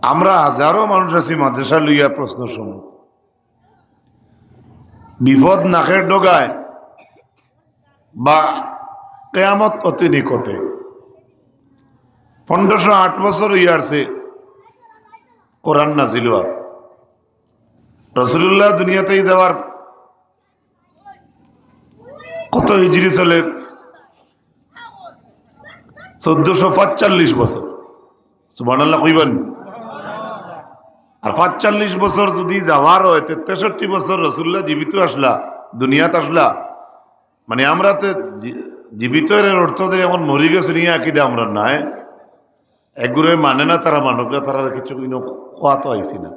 আমরা হাজারো মানুষ আছি মাদ্রাসা লইয়া প্রশ্ন শুনি, বিপদ নাকের ডগায় বা কেয়ামত অতি নিকটে। 1508 বছর হইয়াছে কোরআন নাজিল হওয়া। রাসূলুল্লাহ দুনিয়াতেই যাওয়ার কত হিজরি চলে? 1445 বছর। সুবহানাল্লাহ কইবেন। আর 45 বছর যদি যাওয়ার হয়, 63 বছর রাসূলুল্লাহ জীবিত আসলা, দুনিয়াত আসলা, মানে আমরা তো জীবিত এর অর্থ যে এখন মরি গেছে নিয়ে আকিদে আমরা নাই, একগুলো মানে না, তারা মানুষ না, তারা কিছু কোয়া তো আইসি না।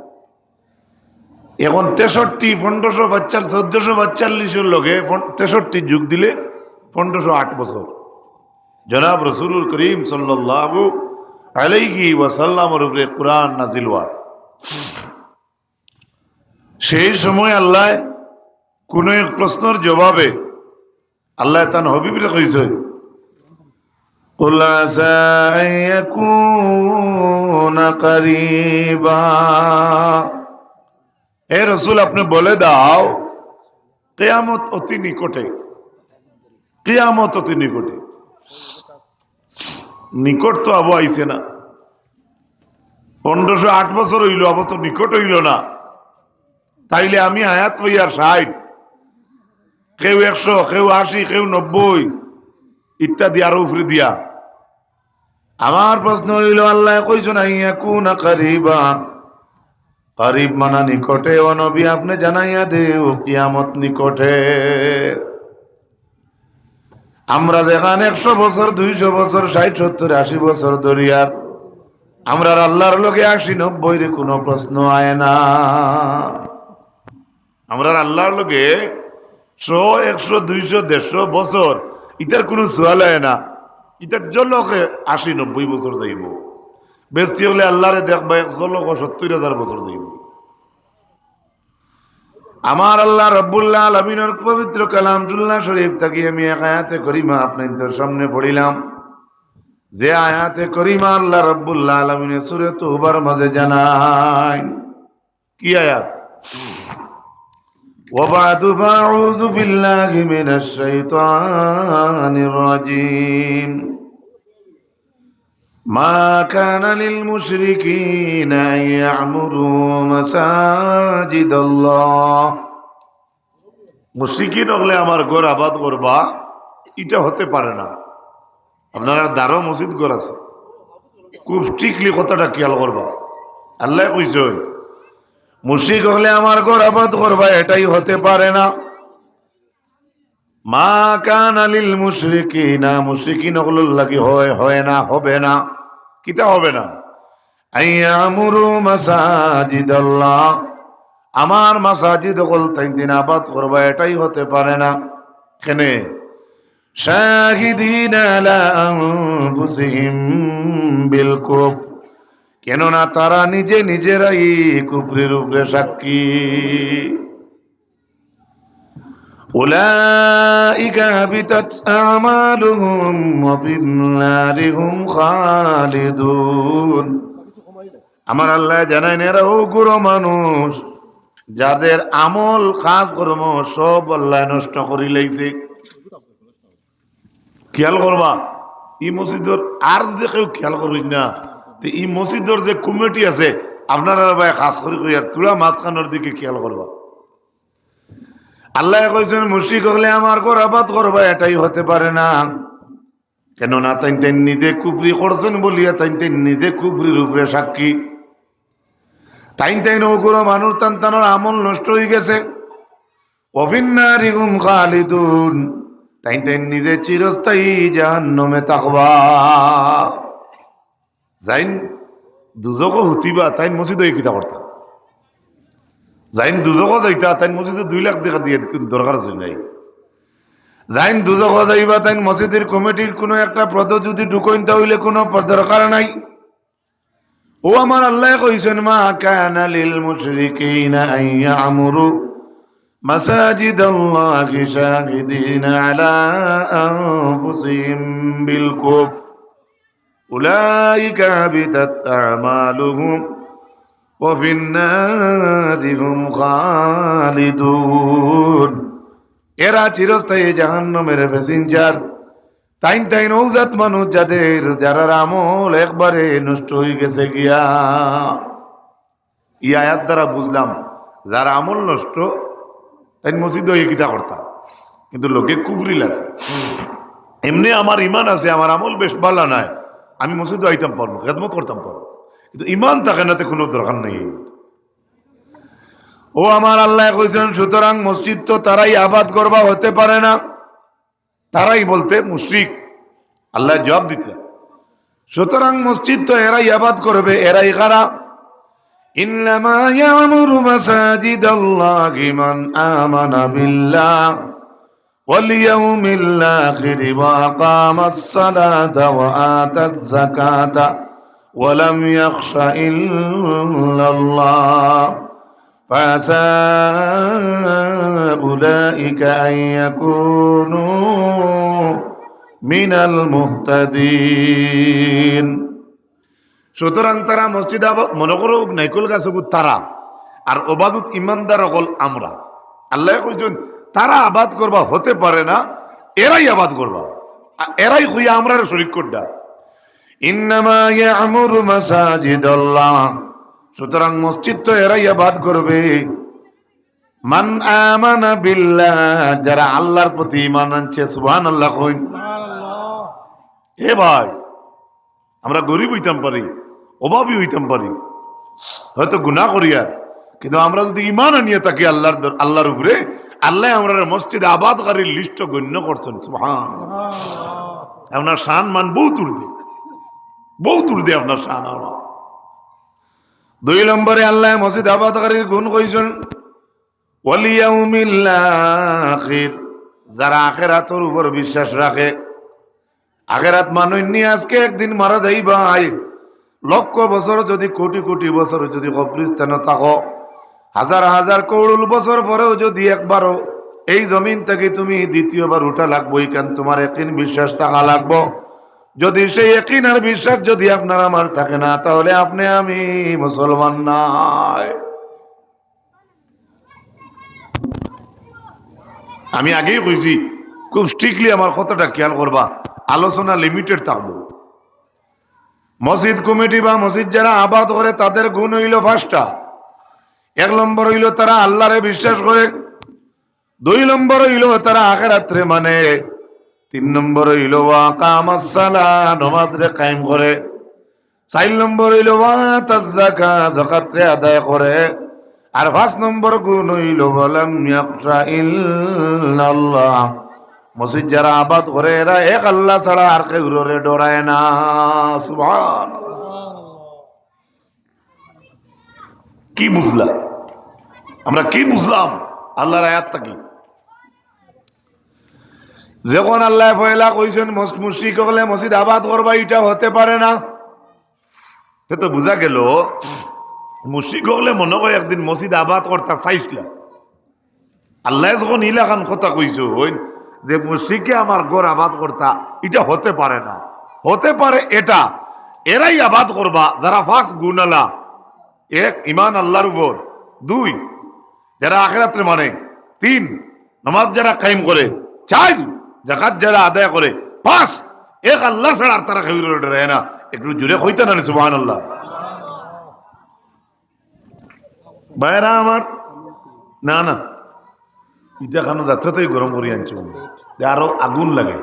এখন 63 1445 লগে 63 যুগ দিলে 1508 বছর জনাব রসুলুল করিম সাল্লাল্লাহু আলাইহি ওয়াসাল্লামের উপরে কোরআন নাজিল হওয়া। সেই সময় আল্লাহ কোন এক প্রশ্নের জবাবে আল্লাহ তান হবিবরে কইছে, কুল আসা আন ইয়াকুনা করিবা, হে রসুল আপনি বলে দাও কিয়ামত অতি নিকটে। কিয়ামত অতি নিকটে, নিকট তো আবু আইছে না। 1508 বছর হইল, আবু তো নিকট হইল না। তাইলে আমি আয়াত হইয়ার 60, কেউ 100, কেউ 80, কেউ 90 ইত্যাদি আরো উপরে দিয়া। আমার প্রশ্ন হইল, আল্লাহ কইছেন আইয়াকুনা করিবা, করিব মানা নিকটে। ও নবী আপনি জানাইয়া দেও কিয়ামত নিকটে। আমরা যেখানে 100 বছর, 200 বছর, 60, 70, 80 বছর ধরিয়ার আমরা আল্লাহর লোকে 80, 90 রে কোনো প্রশ্ন আয় না। আমরা আল্লাহর লোকে 100, 100, 200, 150 বছর ইটার কোনো সোয়াল আয় না। ইটার জলকে 80, 90 বছর যাইব। বেশি হলে আল্লাহরে দেখবা 1,70,000 বছর যাইব। আমার আল্লাহ রব্বুল আলামিনের পবিত্র কালামুল্লাহ শরীফ থেকে আমি এক আয়াতে করিমা আপনাদের সামনে পড়িলাম। যে আয়াতে করিমা আল্লাহ রব্বুল আলামিনের সূরা তওবার মাঝে জানায়। কি আয়াত? ওয়া বা'দু ফাউযু বিল্লাহি মিনাশ শাইতানির রাজীম। মা কানা লিল মুশরিকিনা আন ইয়া'মুরু মাসাজিদাল্লাহ। মুশরিকিন হলে আমার ঘর আবাদ করবা, এটা হতে পারে না। আপনারা দারো মসজিদ ঘর আছে, খুব স্ট্রিক্টলি কথাটা খেয়াল করবা। আল্লাহ কইছেন মুশরিক হলে আমার ঘর আবাদ করবা, এটাই হতে পারে না। মা কানা লিল মুশরিকিনা, মুশরিকিন হগুলোর লাগি হয় না, হবে না। কিতা হবে না? আইয়ামুরু মাসাজিদাল্লাহ, আমার মাসাজিদ হল তাই দিন আবাদ করবা, এটাই হতে পারে না। কেনে? শাহিদিনা আলা আনফুসিহিম বিল কুফর, কেননা তারা নিজে নিজেরাই কুফরের উপরে সাক্ষী। উলাইকা হাবিতাত আমালুহুম ওয়া ফিন নারি হুম খালিদুন। আমার আল্লাহ জানায় এরা ও গুরু মানুষ যাদের আমল কাজ কর্ম সব আল্লাহ নষ্ট করে লাইছে। খেয়াল করবা, এই মসজিদর আর যে কেউ খেয়াল করবেন না, এই মসজিদর যে কমিটি আছে আপনারা ভাই খাস করে আর তুলা মাতখানোর দিকে খেয়াল করবা। আল্লাহ কইছেন মুশরিক হলে আমার ঘর আবাদ করবা, এটাই হতে পারে না। কেননা তাই নিজে কুফরি করছেন বলিয়া তাই নিজে কুফরির উপরে সাক্ষী। তাই নৌকুরো মানুষ তানোর আমল নষ্ট হয়ে গেছে। অভিন্নারিহুম খালিদুন, তাই নিজে চিরস্থায়ী জাহান্নামে থাকবা। যাইন দুজক হুতিবা তাই মসজিদ কিতা করতা, যাইন দুজক যাইতা তাই মসজিদে 2 লাখ টাকা দিয়ে দরকার আছে নাই। যাইন দুজক যাইবা তাই মসজিদের কমিটির কোনো একটা পদ যদি ঢুকাইতে হইলে কোনো দরকার নাই। ও আমার আল্লাহ কইছেন মা কানা লিল মুশরিকিনা আন ইয়া'মুরু মাসাজিদাল্লাহি শাহিদিনা আলা আনফুসিহিম বিল কুফর উলাইকা হাবিতাত আমালুহুম وفي النار هم خالدون এরা চিরস্থায়ী জাহান্নামের প্যাসেঞ্জার। তাইন তাইন ঔজাত মানুষ যাদের যারা আমল একবারে নষ্ট হয়ে গেছে গিয়া। ই আয়াত দ্বারা বুঝলাম যারা আমল নষ্ট তাই মসজিদ হয়ে কিতা করতাম, কিন্তু লোকে কুবরিল আছে। এমনি আমার ইমান আছে, আমার আমল বেশ ভালো নয়, আমি মসজিদ আইতাম পারবো, খেদমত করতাম পারবো, কিন্তু ইমান থাকে না, কোনো দরকার নেই। ও আমার আল্লাহ কইছেন, সুতরাং মসজিদ তো তারাই আবাদ করবা হতে পারে না। তারাই বলতে মুশরিক। আল্লাহ জবাব দিতে, সুতরাং মসজিদ তো এরাই আবাদ করবে। এরাই কারা? ইন্নামা ইয়ামুরু মাসাজিদাল্লাহি মান আমানা বিল্লাহ ওয়াল ইয়াউমিল আখির ওয়া আকামাস সালাতা ওয়া আতাজ যাকাতা ওয়া লাম ইয়াখশা ইল্লাল্লাহ ফাসা উলাইকা আন ইয়াকুনু মিনাল মুহতাদিন। সুতরাং তারা মসজিদ আবাদ মনে করো নাইকল গাছ তারা, আর ওবাজুত ইমানদার অকল আমরা। আল্লাহ কইছেন তারা আবাদ করবা হতে পারে না, এরাই আবাদ করবা, এরাই হইয়া আমরা শরীক করডা। ইন্নামা ইয়ামুরু মাসাজিদাল্লাহ, সুতরাং মসজিদ তো এরাই আবাদ করবে। মান আমানা বিল্লাহ, যারা আল্লাহর প্রতি ঈমান আনছে। সুবহানাল্লাহ কইন। এ ভাই, আমরা গরিব হইতাম পারি, অভাবী হইতাম পারি, হয়তো গুনাহ করিয়া, কিন্তু আমরা যদি ঈমান আনিয়ে থাকি আল্লাহর উপরে, আল্লাহ আমরা মসজিদে আবাদকারীর লিস্ট গণ্য করছেন। সুবহানাল্লাহ। আপনার শান মান বহুত উর্দে, বহুত উর্দে আপনার শান। আমরা 2 নম্বরে আল্লাহ মসজিদ আবাদকারীর গুণ কইছেন ওয়াল ইয়াউমিল আখির, যারা আখিরাতের উপর বিশ্বাস রাখে। আখিরাত মানুষ নিয়ে আজকে একদিন মারা যাইবা, লক্ষ বছর যদি কোটি কোটি বছর যদি কবরস্থানে থাকো, হাজার হাজার করোড় বছর পরেও যদি একবারও এই জমিন থেকে তুমি দ্বিতীয়বার উঠা লাগবো, কেন তোমার একদিন বিশ্বাস থাকা লাগবো। যদি সেই ইয়াকিন আর বিশ্বাস যদি আপনার আমার থাকে না, তাহলে আপনি আমি মুসলমান নাই। আমি আগেই কইছি, খুব স্ট্রিক্টলি আমার কথাটা খেয়াল করবা, আলোচনা লিমিটেড থাকবো। মসজিদ কমিটি বা মসজিদ যারা আবাদ করে তাদের গুণ হইল 5টা। 1 নম্বর হইল তারা আল্লাহরে বিশ্বাস করে। 2 নম্বর হইল তারা আখিরাতরে মানে। 3 নম্বর হইল ওয়া কামাস সালাত, নামাজরে কায়েম করে। 4 নম্বর হইল ওয়া আতাজ যাকাত, যাকাতরে আদায় করে। আর 5 নম্বর গুণ হইল ওয়ালাম ইয়াখশা ইল্লাল্লাহ, মসজিদ যারা আবাদ করে এরা এক আল্লাহ ছাড়া আর কাউরে ডরায় না। সুবহানাল্লাহ। কি বুঝলাম আমরা, কি বুঝলাম আল্লাহর আয়াতটা কি? যখন আল্লাহ পয়লা কইছেন মুশরিক হলে মসজিদ আবাদ করবা, এটা হতে পারে না, তো বুঝা গেল মুশরিক হলে মনে হয় একদিন মসজিদ আবাদ করতে চাইছিলাম। আল্লাহ যখন ইলাকান কথা কইছো যে মুশরিকে আমার ঘর আবাদ করতা, এটা হতে পারে না। হতে পারে এটা, এরাই আবাদ করবা যারা 5 গুণালা। 1 ঈমান আল্লাহর উপর, 2 যারা আখিরাতে মানে, 3 নামাজ যারা কায়েম করে, 4 যাকাত যারা আদায় করে, 5 এক আল্লাহ ছাড়া আর তারা কাউরে ডরে না। একটু জোরে কইতা না সুবহানাল্লাহ। ভাইরা আমার, না না এটা কেন যাত্রাতেই গরম করি আনছি, আরো আগুন লাগে।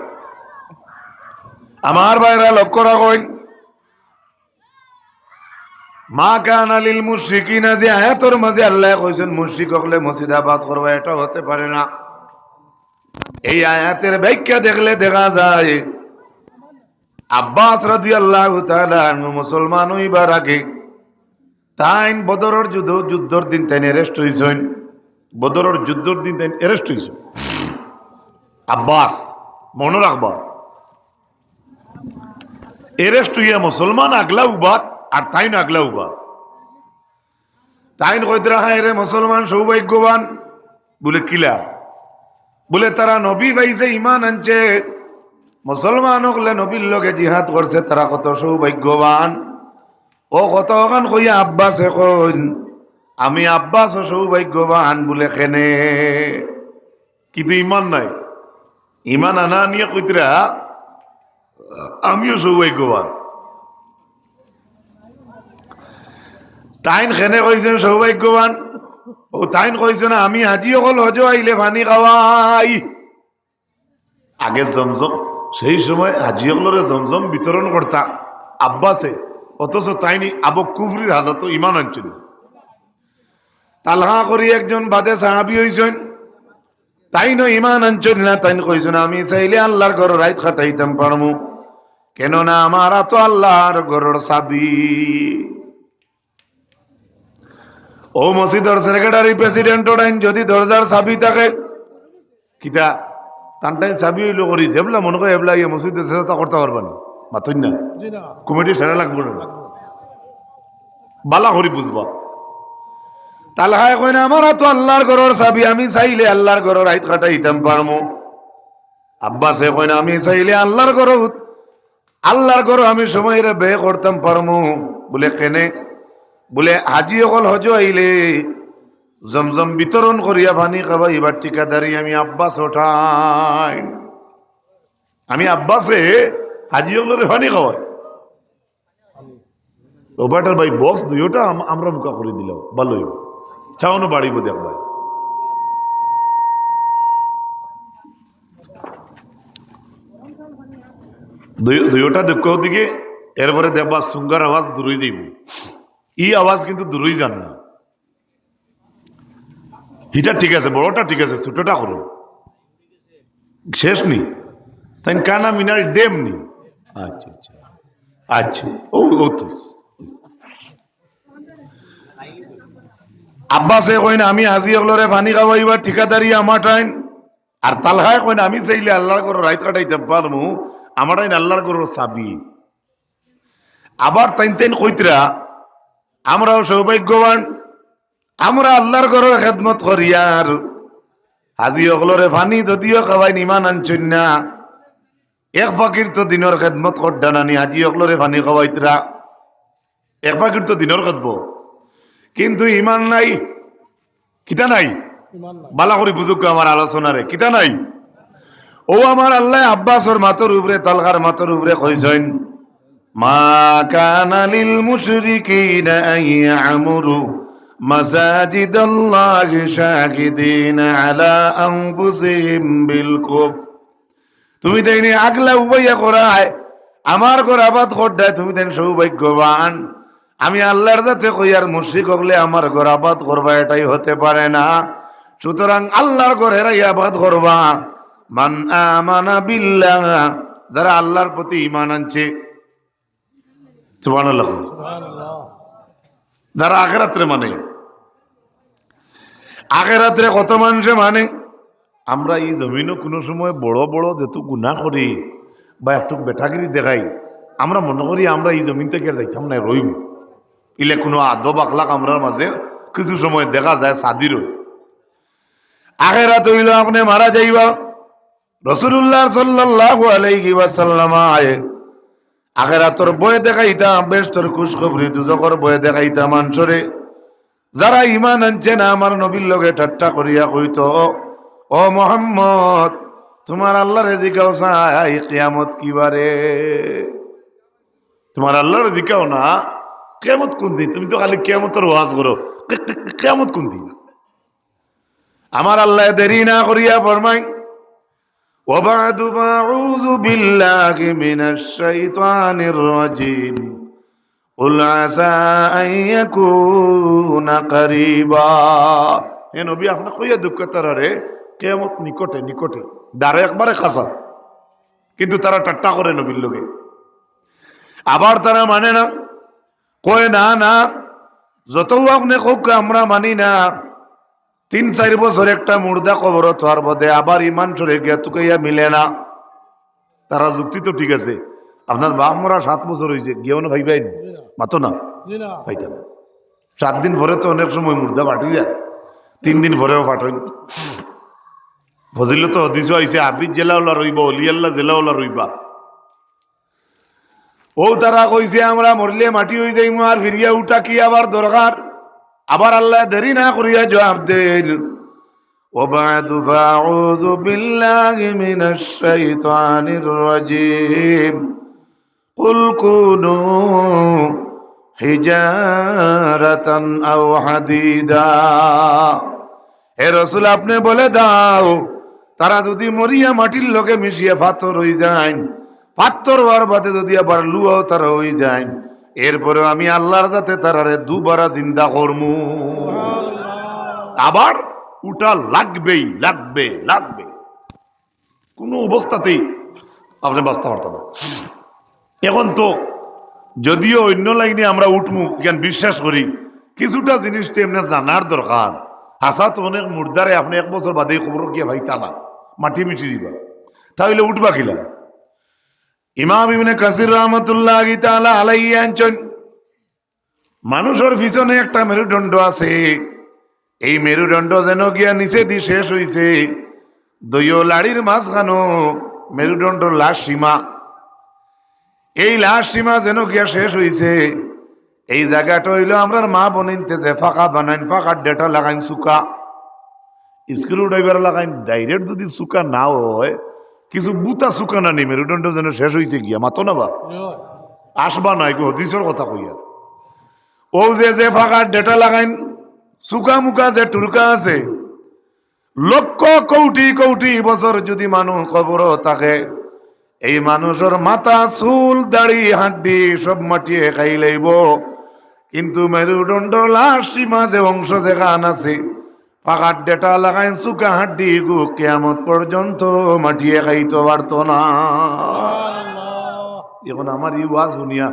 আমার ভাইরা লক্ষ্য রাখেন, মা কানা লিল মুশরিকিনা, যে আয়াতের মাঝে আল্লাহ কইছেন মুশরিক হলে মসজিদ আবাদ করবে, এটা হতে পারে না। এই আয়াতের ব্যাখ্যা দেখলে দেখা যায় আব্বাস রাদিয়াল্লাহু তাআলা আনহু মুসলমান হইবার আগে তাইন বদরের যুদ্ধর দিন তাইন অ্যারেস্ট হইছেন। বদরের যুদ্ধর দিন তাইন অ্যারেস্ট হইছেন আব্বাস, মনে রাখবা। অ্যারেস্ট হইয়া মুসলমান আগলা উবাদ, আর তাইন আগলা উবাদ। তাইন কইতে রাখা এরে মুসলমান সৌভাগ্যবান বলে কিলা, বলে তারা নবী ভাইছে ঈমান আনছে, মুসলমান হলে নবীর লগে জিহাদ করছে, তারা কত সৌভাগ্যবান। ও কত ওখান কইয়া আব্বাস এখন আমি আব্বাস সৌভাগ্যবান বলে খেনে, কিন্তু ইমান নাই। ইমান আনা নিয়ে কইতরা আমিও সৌভাগ্যবান। তাইন খেনে কইছেন সৌভাগ্যবান, ও তাইন কইছে না আমি হাজি অকল হজ আইলে পানি খাওয়াই। আগে জমজম, সেই সময় হাজি অকলরে জমজম বিতরণ করতা আব্বাসে, অথচ তাইনি আবক কুফরির হালত ইমান আনছিল। তালহা করি একজন বাদে সাহাবি হইছেন, তাইন ইমান আনছিল না। তাইন কইছেন আমি চাইলে আল্লাহর ঘর রাইত খাটাইতাম পারমু, কেননা আমার তো আল্লাহর ঘরের চাবি। ও মসজিদের সেক্রেটারি প্রেসিডেন্ট ওটাইন যদি দরজার চাবি থাকে কিতা টানটাই চাবি হইল করি যেবলা মনে করে এবলা ইয়ে মসজিদের চেষ্টা করতে পারবেন মাথুন না, কমিটি সেরা লাগবে না, বালা করি বুঝবা। তালহা কই না আমার তো আল্লাহর ঘরের চাবি, আমি চাইলে আল্লাহর ঘরের রাইত কাটাইতাম পারমু। আব্বাসে কই না আমি চাইলে আল্লাহর ঘর আমি সময়ের বে করতাম পারমু। বলে কেনে? বলে হাজি অকল হজ আইলে জমজম বিতরণ করিয়া পানি খাবা এবার ঠিকাদারি আমি আব্বাস ওঠাই। আমি আব্বাসে হাজি অকলের পানি খাওয়াই। ওবাটার ভাই বক্স দুইটা আমরা মুখা করে দিলাম ভালোই চাওয়ানো বাড়িব দেখ ভাই। দুইটা দুঃখ দিকে এরপরে দেখবা সুঙ্গার আওয়াজ দূরই যাইব, ই আওয়াজ কিন্তু দূরই যান না। হিটা ঠিক আছে, বড়টা ঠিক আছে, ছোটটা করো শেষ নি তাই কানা মিনার ডেম নি। আচ্ছা আচ্ছা আচ্ছা ও তো আব্বাসে কই না আমি হাজি অগলরে পানি খাওয়াইবার ঠিকাদারি আমার টাইম। আর তালহায় কই না আমি চাইলে আল্লাহর ঘর রাইত কাটাইতে পারমু, আমার টাইম আল্লাহর ঘর চাবি। আবার তাইন তাইন কইতরা আমরাও সৌভাগ্যবান, আমরা আল্লাহর ঘরের খেদমত করিয়ার হাজি অগলরে পানি যদিও খাওয়াই নিমান আনছেন না, এক পাখির তো দিনের খেদমত করডা নানি হাজি অগলরে পানি খাওয়াইতরা এক পাখির তো দিনের খেদব, কিন্তু ইমান নাই। কিতা নাই? বালা করি বুঝুক আমার আলোচনারে কিতা নাই। ও আমার আল্লাহ আব্বাসর মাতর উপরে তালহার মাতর উপরে কইছেন মা কানা লিল মুশরিকিনা আইয়ামুরু মাসাজিদাল্লাহি শাহিদিনা আলা আনফুসিহিম বিল কুফর। তুমি দেইনি আগলা উবাইয়া করায় আমার ঘর আবাদ করডায়, তুমি দেন সৌভাগ্যবান। আমি আল্লাহর যাতে কইয়ার মুশরিক হলে আমার ঘর আবাদ করবা এটাই হতে পারে না। সুতরাং আল্লাহর ঘরের আবাদ করবা। মান আমানা বিল্লাহ, যারা আল্লাহর প্রতি ঈমান আনছে, সুবহানাল্লাহ, যারা আখিরাতে মানে, আখিরাতে কত মানুষে মানে। আমরা এই জমিনও কোনো সময় বড় বড় যেত গুনাহ করি বা একটু বেটাগিরি দেখাই, আমরা মনে করি আমরা এই জমিন থেকে যাইতাম না, রইম। ইলে কোনো আদব আখলাক আমরার মাঝে কিছু সময় দেখা যায় সাদির। আখিরাত হইল আপনি মারা যাইবা। রাসূলুল্লাহ সাল্লাল্লাহু আলাইহি ওয়াসাল্লাম আখিরাতর বয় দেখাইতা, বেশ তোর খুশখবরি দুজখর বয় দেখাইতা মানুষরে। যারা ঈমান আনছে না আমার নবীর লগে ঠাট্টা করিয়া কইতো ও মুহাম্মদ তোমার আল্লাহর জিকাও চাই কিয়ামত কিবারে। তোমার আল্লাহর জিকাও না কিয়ামত কোন দিন? তুমি তো খালি কিয়ামতের ওয়াজ করো, কিয়ামত কোন দিন? আমার আল্লাহ দেরি না করিয়া ফরমাই وبعد فأعوذ بالله من الشيطان الرجيم قل عسى أن يكون قريبا। এ নবী আপনি কইয়া দুঃখ তারারে কিয়ামত নিকটে নিকটে, দ্বারে একবারে কাছা, কিন্তু তারা ঠাট্টা করে নবীর লোকে। আবার তারা মানে না, কয় না না যত আপনি কোক আমরা মানি না। 3-4 বছর একটা মুর্দা কবর তোর বদে আবার ইমান চলে গিয়া তুকাইয়া মিলে না। তারা যুক্তি তো ঠিক আছে, আপনার বাপ মরা 7 বছর হয়েছে গিয়েও না ভাইবেন মাতো না ভাইতেন। 7 দিন পরে তো অনেক সময় মুর্দা পাঠি যায়, 3 দিন পরেও পাঠেন। ফজিলত হদিস আইছে হাফিজ জেলাওয়ালা রইবা, অলিয়াল্লাহ জেলাওয়ালা রইবা। ও তারা কইছে আমরা মরলে মাটি হয়ে যাইমু আর ফিরিয়া উঠা কি আবার দরকার? আবার আল্লাহ দেরি না করিয়া জবাব দেন, وبعد فأعوذ بالله من الشيطان الرجيم قل كونوا حجارة أو حديدا। হে রাসূল আপনি বলে দাও, তারা যদি মরিয়া মাটির লগে মিশিয়ে পাথর হয়ে যায়, পাথর হওয়ার বাদে যদি আবার লুয়াও তারা হয়ে যায়, এরপরে আমি আল্লাহর যাতে তারারে দুবারা জিন্দা করমু। আবার উঠা লাগবেই, লাগবে লাগবে, কোনো অবস্থাতেই আপনি বাঁচতে পারতেন না। এখন তো যদিও অন্য লাইনে আমরা উঠমু জ্ঞান বিশ্বাস করি, কিছুটা জিনিসটা এমনি জানার দরকার। হাসা তো অনেক মুর্দারে আপনি 1 বছর বাদে খবর গিয়ে ভাইতা না, মাটি মিটি দিবা, তাহলে উঠবা কিলা? ইমাম ইবনে কাসির রাহমাতুল্লাহি তাআলা আলাইহি আনছেন, মানুষের পিছনে একটা মেরুদণ্ড আছে, এই মেরুদণ্ড যেন গিয়া নিচে দি শেষ হইছে, দইও লাড়ির মাঝখানো মেরুদণ্ড লাশ সীমা, এই লাশ সীমা যেন গিয়া শেষ হইছে। এই জায়গাটা হইলো আমরার মা বনিনতে যে ফাঁকা বানাইন, ফাঁকার ডেটা লাগাইন সুকা, স্ক্রু ড্রাইভার লাগাইন, ডাইরেক্ট যদি সুকা না হয় কিছু বুতা সুকা না নি, মেরুদণ্ড যেন শেষ হইছে গিয়া মাতো না বা আসবা নাই গো হদিসের কথা কইয়া। ও যে ফাঁকার ডেটা লাগাইন সুকা মুকা যে টুরকা আছে, লক্ষ কোটি কোটি বছর যদি মানুষ কবর থাকে, এই মানুষের মাথা চুল দাড়ি হাড্ডি সব মাটিয়ে খাই লইব, কিন্তু মেরুদণ্ড লাশ সীমা যে অংশ যেখান আছে, ফাঁকার ডেটা লাগাইন সুকা হাড্ডি গু কিয়ামত পর্যন্ত মাটিয়ে খাইতে পারত না। এখন আমার এই ওয়াজ শুনিয়া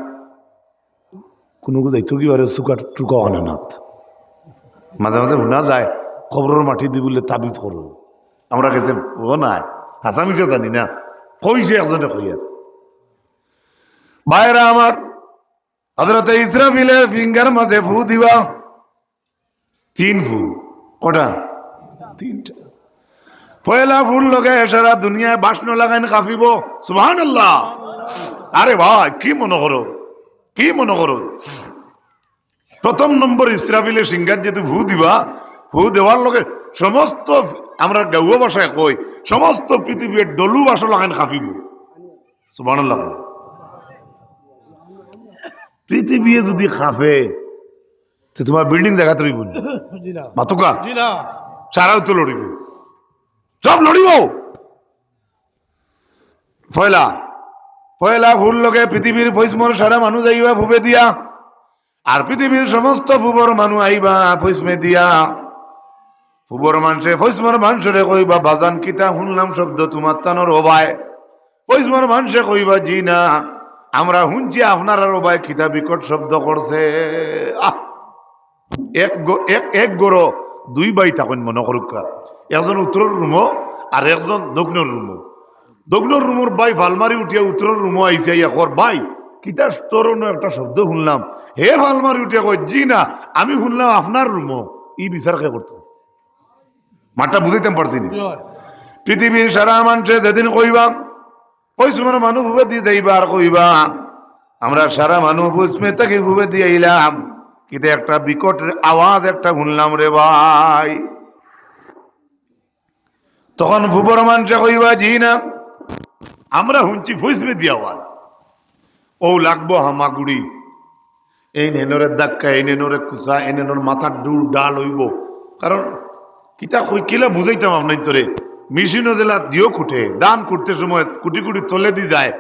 কোনো যাইতো কি বারে সুকা টুকা অনানাথ মাঝে মাঝে শোনা যায়, খবরের মাটি দি বলে তাবিজ করো, আমরা কাছে ও নাই হাসামিছে জানি না, কইছে একজনে কইয়া। ভাইরা আমার, হযরত ইসরাফিলের ফিঙ্গার মাঝে ফু দিবা, 3 ফু, কটা? 3টা। পয়লা ফুল লগে সারা দুনিয়ায় বাসন লাগাইন কাঁপিব, সুবহানাল্লাহ। আরে ভাই কি মনে করো, কি মনে করো? প্রথম নম্বর ইসরাফিলের সিঙ্গার যেহেতু ফু দিবা, ফু দেওয়ার লগে সমস্ত আমরা গাঁও ভাষায় কই সমস্ত পৃথিবীর ডলু বাসন লাগাইন কাঁপিব, সুবহানাল্লাহ। পৃথিবী যদি কাঁপে তো তোমার বিল্ডিং দেখা তৈরি মাতুকা সারাও তো লড়িব, সব লড়িব। পয়লা পয়লা ফুল লগে পৃথিবীর ফৈসমর সারা মানুষ আইবা ফুবে দিয়া, আর পৃথিবীর সমস্ত ফুবর মানুষ আইবা ফৈসমে দিয়া। ফুবর মানুষে ফৈসমর মানুষরে কইবা বাজান কিতা শুনলাম শব্দ তোমার তানোর ওবায়, ফৈসমর মানুষে কইবা জি না আমরা শুনছি আপনার আর ওবায় কিতা বিকট শব্দ করছে। এক গড় 2 বাই থাকেন মনে করুকা, একজন উত্তরের রুমো আর একজন দক্ষিণের রুমো। দক্ষিণের রুমোর বাই ভালমারি উঠিয়া উত্তরের রুমো আইসে কর ভাই কিতা স্তরণ একটা শব্দ শুনলাম, হে ভালমারি উঠিয়া কয় জি না আমি শুনলাম আপনার রুমো। ই বিচার কে করতো? মাঠটা বুঝাইতাম পারছি না। পৃথিবীর সারা মানুষে যেদিন কইবা পয়সুমার মানুষ ভুবে দিয়ে যাইবা আর কইবা আমরা সারা মানুষ বুঝমে তাকে ভুবে দিয়ে আইলাম, কিন্তু একটা বিকট আওয়াজ একটা শুনলাম রে ভাই। তখন ভুবর মানুষে কইবা জি না আমরা শুনছি ফুসমে দিয়ে আওয়াজ, ও লাগবো হামাগুড়ি, এই নেনরের ধাক্কা, এই নেনরে কুচা, এই নেনর মাথার ডুল ডাল হইব। কারণ কিতা কই কিলা বুঝাইতাম আপনার তোরে, মেশিন জেলা দিও খুঁটে, দান করতে সময় কুটি কুটি তলে দি যায়,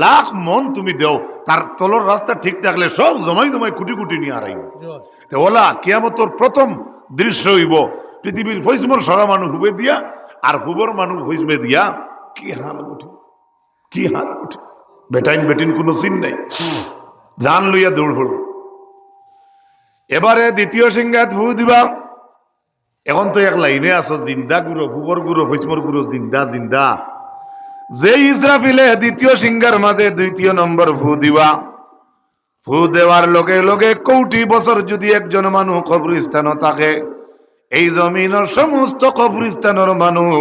লাখ মন তুমি দেও, তার তলর রাস্তা ঠিক থাকলে সব জমাই জমাই কুটি কুটি নিয়ে আড়াইব। ওলা কিয়ামতর প্রথম দৃশ্য হইব পৃথিবীর ফৈসমর সারা মানুষ হুবে দিয়া আর হুবর মানুষ ফৈসমে দিয়া, কি হাল উঠে, কি হাল উঠে। বেটাইন বেটিন কোনো চিন নাই, জান লইয়া দৌড় পড়ব। এবারে দ্বিতীয় সিংহাত ফু দিবা। এখন তো এক লাইনে আছো, জিন্দা গুরু হুবর গুরু ফৈসমর গুরু জিন্দা জিন্দা। যে ইসরাফিলে দ্বিতীয় সিংহার মাঝে 2য় নম্বর ফু দিবা, ফু দেওয়ার লগে লগে কোটি বছর যদি একজন মানুষ কবরস্থান থাকে, এই জমিনের সমস্ত কবরস্থানের মানুষ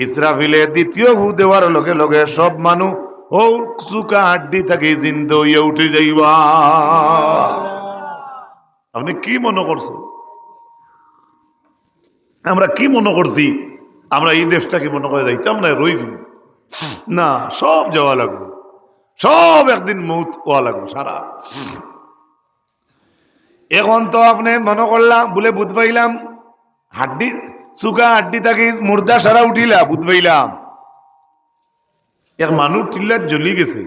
ইসরাফিলে দ্বিতীয় ফু দেওয়ার লগে লগে সব মানুষ ও চুকা হাড্ডি থাকি জিন্দা হইয়া উঠে যাইবা। আপনি কি মনে করছেন? আমরা কি মনে করছি? আমরা এই দেশটাকে মনে করে যাইতাম না, রই যাব না, সব যাওয়া লাগবে, সব একদিন মৌত হওয়া লাগবে সারা। এখন তো আপনি মনে করলাম বলে বুধ পাইলাম হাড্ডি চুকা হাড্ডি থাকি মুর্দা সারা উঠিলা বুধ পাইলাম এক মানুষ টিল্লার জ্বলি গেছে।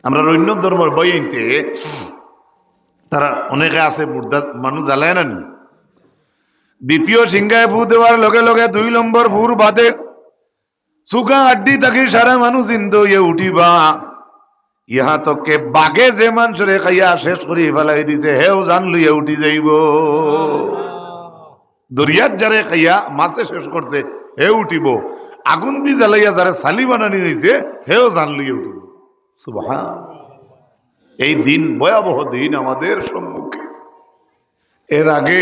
আমরা অন্য ধর্মের বই আনতে তারা অনেকে আছে মুর্দা মানুষ জ্বালায় না। দ্বিতীয় সিংহায় ফু দেওয়ার লগে লগে 2 নম্বর ফুর বাদে চুকা হাড্ডি থাকি সারা মানুষ ইন্দ ইয়ে উঠিবা। ইহা তোকে বাঘে যে মানুষরে খাইয়া শেষ করি ফেলাই দিছে হেও জান লইয়া উঠি যাইব। দরিয়ার যারে খাইয়া মাছে শেষ করছে হে উঠিব, আগুন দি জ্বালাইয়া যারা সালি বানানি হয়েছে হেও জান লইয়া উঠিব। সুবহান। এই দিন ভয়াবহ দিন আমাদের সম্মুখে। এর আগে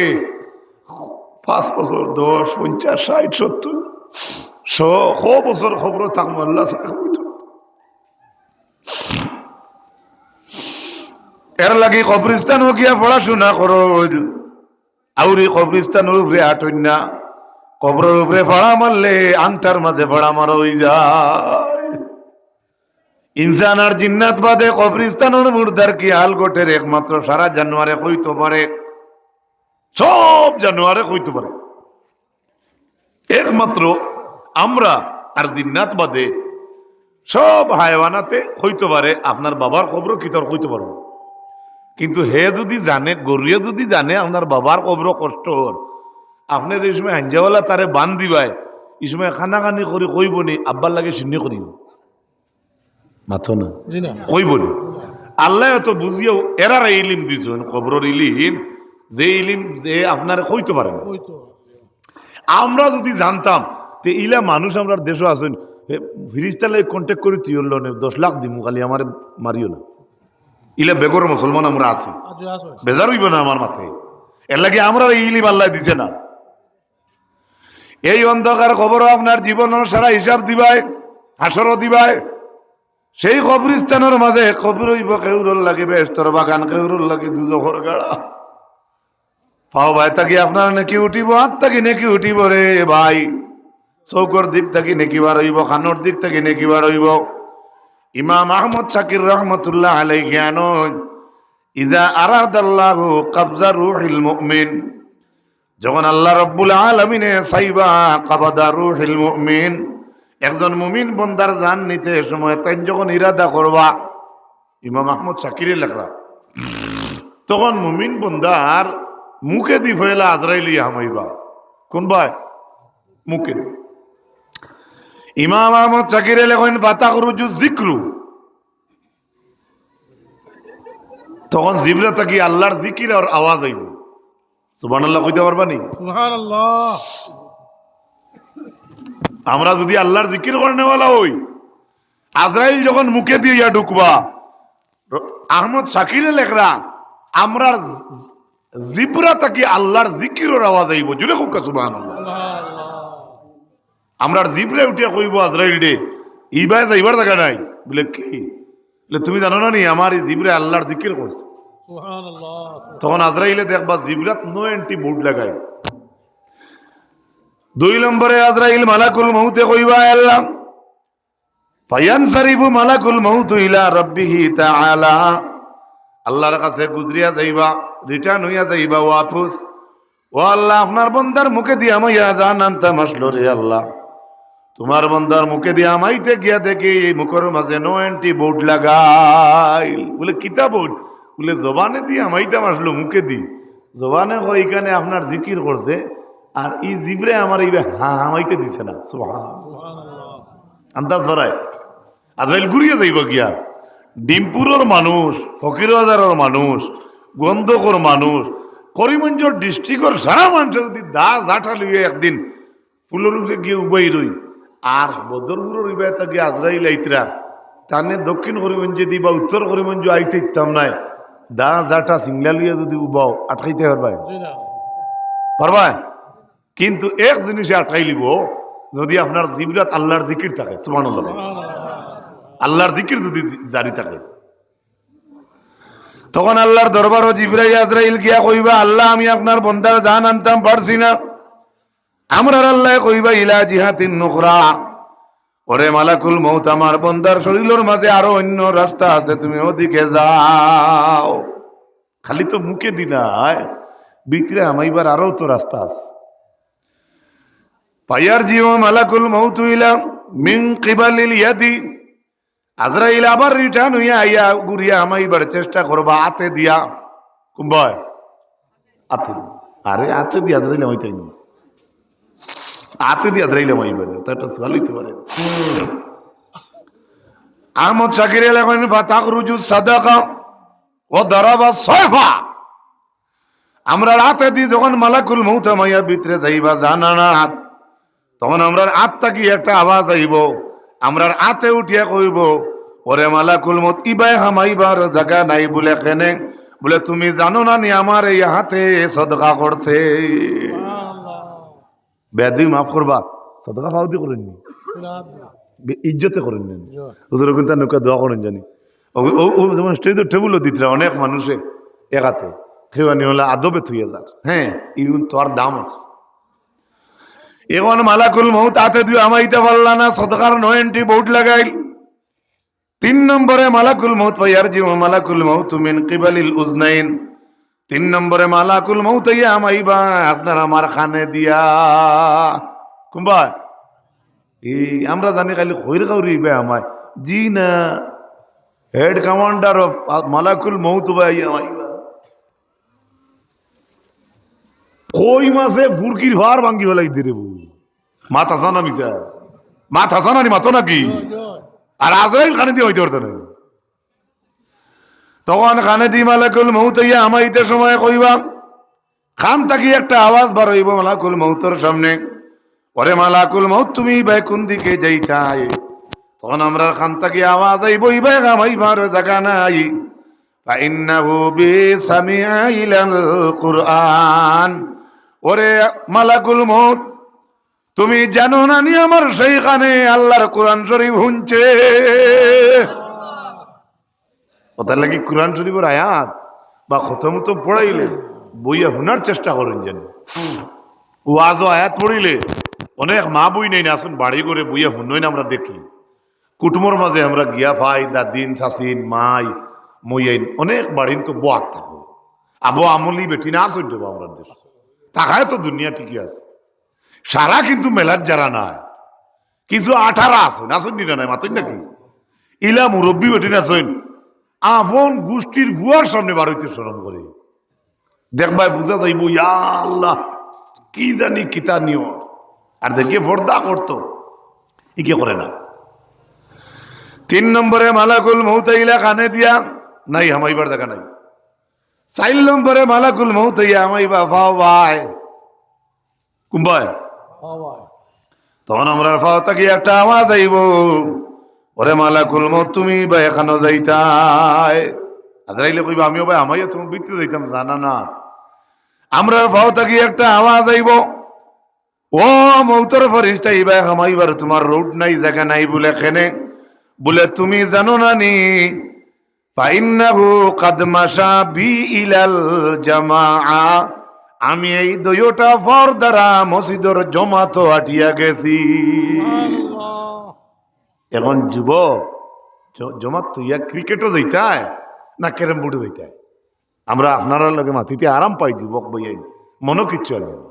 5 বছর 10 50 60 70 100 বছর খবর থাকবো আল্লাহ এর লাগে কবরিস্তান গিয়া পড়াশোনা করো। আউরি কবরিস্তানের উপরে আটই না, কবরের উপরে ভাড়া মারলে আংটার মাঝে ভাড়া মারা হয়ে যায়। ইনসান আর জিন্নাত বাদে কবরিস্তানের মুর্দার কি হাল গোটের একমাত্র সারা জানুয়ারে কইতে পারে, সব জানুয়ারে কইতে পারে একমাত্র আমরা আর জিন্নাত বাদে সব হায়ওয়ানাতে হইতে পারে। আপনার বাবার কবর কিতর কইতে পারবো, কিন্তু হে যদি জানে গরিয়ে যদি জানে আপনার বাবার কবর কষ্ট হর, আপনি যে সময় হাঞ্জাওয়ালা তারে বান দিবাই এই সময় খানাখানি করি কইবনি আব্বার লাগে সিন্নি করিব মাথো না কইবনি। আল্লাহ তো বুঝিয়েও এরার ইলিম দিছেন কবরের ইলিম, যে ইলিম যে আপনার কইতে পারে না। আমরা যদি জানতাম তে ইলা মানুষ আমরা দেশও আছেন ফিরিস্তালে কন্ট্যাক্ট করি তুই 10 লাখ দিমু খালি আমার মারিও না। ইলা বেগর মুসলমান আমরা আছি, বেজার হইব না আমার মাথায়। এর লাগে আমরা ইলিম আল্লাহ দিছে না। এই অন্ধকার খবর আপনার জীবনের সারা হিসাব দিবাই, হাসরও দিবাই। সেই কবরিস্তানের মাঝে কবর হইব কেউরল লাগে বেস্তর বাগান, কেউরল লাগে দুজখর গাড়া। পাও ভাই তাকি আপনার নাকি উঠিব, হাত তাকি নাকি উঠিব রে ভাই। চৌকর দিক থাকি নাকি বার হইব, খানোর দিক থাকি নাকি বার হইব। ইমাম আহমদ শাকির রহমতুল্লাহ আলাইহি জ্ঞান ইজা আরাদাল্লাহু কবজা রূহিল মুমিন, যখন আল্লাহ রাব্বুল আলামিনে চাইবা কবজা রূহিল মুমিন, একজন মুমিন বন্দার জান নিতে সময় তাই যখন ইরাদা করবা, ইমাম আহমদ শাকিরের লেখা, তখন মুমিন বন্দার মুখে দি ফেলা আজরাইলি হামাইবা। কোন ভাই মুখে? ইমাম আহমদ শাকিরে লেখেন ফাতাখরুজু যিকরু, তখন জিবরা তাকি আল্লাহর জিকির আর আওয়াজ আইব। সুবহানাল্লাহ কইতে পারবা নি? সুবহানাল্লাহ। আমরা যদি আল্লাহর জিকির করনেওয়ালা হই, আজরাইল যখন মুখে দিয়ে ঢুকবা, আহমদ শাকিরে লেখরা আমরা জিবরা তাকি আল্লাহর জিকিরের আওয়াজ আইব। জুড়ে খুব সুবহানাল্লাহ। আমরা জিবরে উঠিয়া কইব আজরাইল ডে ইবাই যাইবার জায়গা নাই বলে কি, তুমি জানো না নি আমার এই জিবরে আল্লাহর জিকির করছে। তখন আজরাইলে দেখবা জিবরাত নো এন্টি বোর্ড লাগাই। 2 নম্বরে আজরাইল মালাকুল মউতে কইবা আল্লাহ ফায়ানসারিফু মালাকুল মউত ইলা রাব্বিহি তাআলা, আল্লাহর কাছে গুজরিয়া যাইবা, রিটার্ন হইয়া যাইবা ওয়াপস। ও আল্লাহ আপনার বন্দার মুখে দিয়া মাইয়া জান আনতা মাসলো রে আল্লাহ, তোমার বন্দার মুখে দিয়ে আমাইতে গিয়া দেখি মুখের মাঝে নো এন্টি বোর্ড লাগাই। বলে কিতা বোর্ড? বলে জবানে দিয়ে আমাইতাম আসলো মুখে দি, জবানে এখানে আপনার জিকির করছে আর ই জিবরে আমার এই হামাইতে দিছে না। আন্দাজ ভরায় আজরাইল ঘুরিয়ে যাইব গিয়া। ডিমপুরের মানুষ, ফকিরবাজারের মানুষ, গন্ধকর মানুষ, করিমগঞ্জ ডিস্ট্রিক্টর সারা মানুষ যদি দা জাঠা লইয়া একদিন ফুলের উপরে গিয়ে উবাই রই, আর বদরপুরের ইবাই তাকে আজরাইল আইতরা তানে দক্ষিণ করিমগঞ্জে দি বা উত্তর করিমগঞ্জ আইতে ইতাম নাই, দা জাটা সিংলা লইয়া যদি উবাও আটকাইতে পারবাই? পারবাই? কিন্তু এক জিনিসে আটকাই লিব, যদি আপনার জিবরাত আল্লাহর জিকির থাকে। সুবহানাল্লাহ। আল্লাহর জিকির যদি জারি থাকে। তখন আল্লাহর দরবার ও জিবরাইল আজরাইল গিয়া কইবা, আল্লাহ আমি আপনার বন্দার জান আনতাম পারছি না। আমরা আল্লাহ কইবা ইলা জিহাতিন নুকরা, ওরে মালাকুল মউত আমার বন্দার শরীরের মাঝে আরো অন্য রাস্তা আছে, তুমি ওদিকে যাও। খালি তো মুখে দিলাই, ভিতরে আমাইবার আরো তো রাস্তা আছে। পাইয়ার জিও মালাকুল মউত ইলা মিন কিবালিল ইয়াদি, আজরাইল আবার রিটার্ন হইয়া আইয়া গুরিয়া আমাইবার চেষ্টা করবা হাতে দিয়া। কুম্বাই হাতে, আরে হাতে দিয়ে আজরাইল আমাইতাই না, হাতে দিয়ে আজরাইল আমাইবার না, তা একটা সোয়াল হইতে পারে। আহমদ শাকির লেখেন ফাতাক রুজু সাদাকা ও দারাবা সয়ফা, আমরা হাতে দিয়ে যখন মালাকুল মউত আমাইয়া ভিতরে যাইবা জানা না, তখন আমরা আত্মা কি একটা আওয়াজ আইব, আমরা হাতে উঠিয়া কইব ওরে মালাকুল মউত ইবাই হামাইবার জায়গা নাই বলে কেনে, বলে তুমি জানো না নি আমার এই হাতে সদকা করছে। বেদি মাফ করবা, সদকা ফাউদি করেন নি, ইজ্জতে করেন নি, হুজুর কিন্তু নৌকা দোয়া করেন জানি। ও যেমন স্টেজের টেবুলও দিতে অনেক মানুষে একাতে খেওয়ানি হলে আদবে থুয়ে যার। হ্যাঁ, ইগুন তোর দাম আছে। এখন মালাকুল মউত হাতে দিয়ে আমাইতে পারলা না, সদকার 90 বোর্ড লাগাইল। 3 নম্বরে মালাকুল মউত ফাইয়ার জিও মালাকুল মউত মিন কিবালিল উজনাইন, 3 নম্বরে মালাকুল মউত ইয়া আমাইবা আপনার আমার খানে দিয়া। কুম্বা এই আমরা জানি খালি খৈর কাউরি বে আমায়, জি না, হেড কমান্ডার অফ মালাকুল মউত ভাই আমাইবা। কই মাসে বুরকির ভার ভাঙ্গি ফেলাই দিরে বউ, মাথা সানা মিশা, মাথা সানা নি মাথো নাকি, আর আজরাইল খানে দিয়ে হইতে পারতো না। তখন খানে দি মালাকুল মউত ইয়া আমাইতে সময় কইবা, খান তাকি একটা আওয়াজ বার হইব মালাকুল মউতের সামনে, ওরে মালাকুল মউত তুমি ভাই কোন দিকে যাইতাই? তখন আমরা খান তাকি আওয়াজ আইব ইবাই আমাইবার জায়গা নাই, ফাইন্নাহু বিসামিআইল কুরআন, ওরে মালাকুল মউত তুমি জানো না নি আমার সেইখানে আল্লাহর কোরআন শরীফ শুনছে। ওটার লাগি কোরআন শরীফের আয়াত বা খতম তো পড়াইলে বইয়া শোনার চেষ্টা করেন যেন। ওয়াজ আয়াত পড়িলে অনেক মা বই নেই না, আসুন বাড়ি করে বইয়া শুনই না, আমরা দেখি কুটুমর মাঝে আমরা গিয়া ভাই দাদিন শাসিন মাই মইয়াইন অনেক বাড়িন তো বোয়াত থাকবো, আবো আমলি বেটি না আসুন দেবো আমরা দেশ তাকায় তো দুনিয়া ঠিকই আছে। সারা কিন্তু মেলার যারা নাই, কিছু 18 আসুন আসুন নিরা নাই মাতই নাকি, ইলা মুরব্বী বেটি আসুন আপন গোষ্ঠীর বুয়ার সামনে বাড়িতে স্মরণ করে দেখবাই বুঝা যাইব ইয়া আল্লাহ কি জানি কিতা নিয়ম। আর যে কে পর্দা করতো ই কে করে না। 3 নম্বরে মালাকুল মউত ইলা কানে দিয়া নাই হামাইবার জায়গা নাই। 4 নম্বরে মালাকুল মউত ইয়া হামাইবা ফাও ভাই কুম্বাই, তখন আমরা ফাও তাকি একটা আওয়াজ আইব, ওরে মালাকুল মউত তুমি ভাই এখানো যাইতাই? আজরাইলে কইবা আমিও ভাই আমাইয়া তুমি বিতে যাইতাম, জানা না। আমরা ফাও তাকি একটা আওয়াজ আইব, ও মউতর ফেরেশতা ইবাই হামাইবার তোমার রোড নাই জায়গা নাই বলে কেনে, বলে তুমি জানো না নি ফাইন্নাহু কাদ মাশা বি ইলাল জামাআ, আমি এই দুইটা ফর দ্বারা মসজিদের জমাত আটিয়া গেছি। এখন যুবক জমাত তো ইয়া ক্রিকেটও যাইতায় না ক্যারেম বোর্ডও যাইতায়, আমরা আপনারা লগে মাতিতে আরাম পাই যুবক বইয়াই মনো কিচ্ছু আনবে না।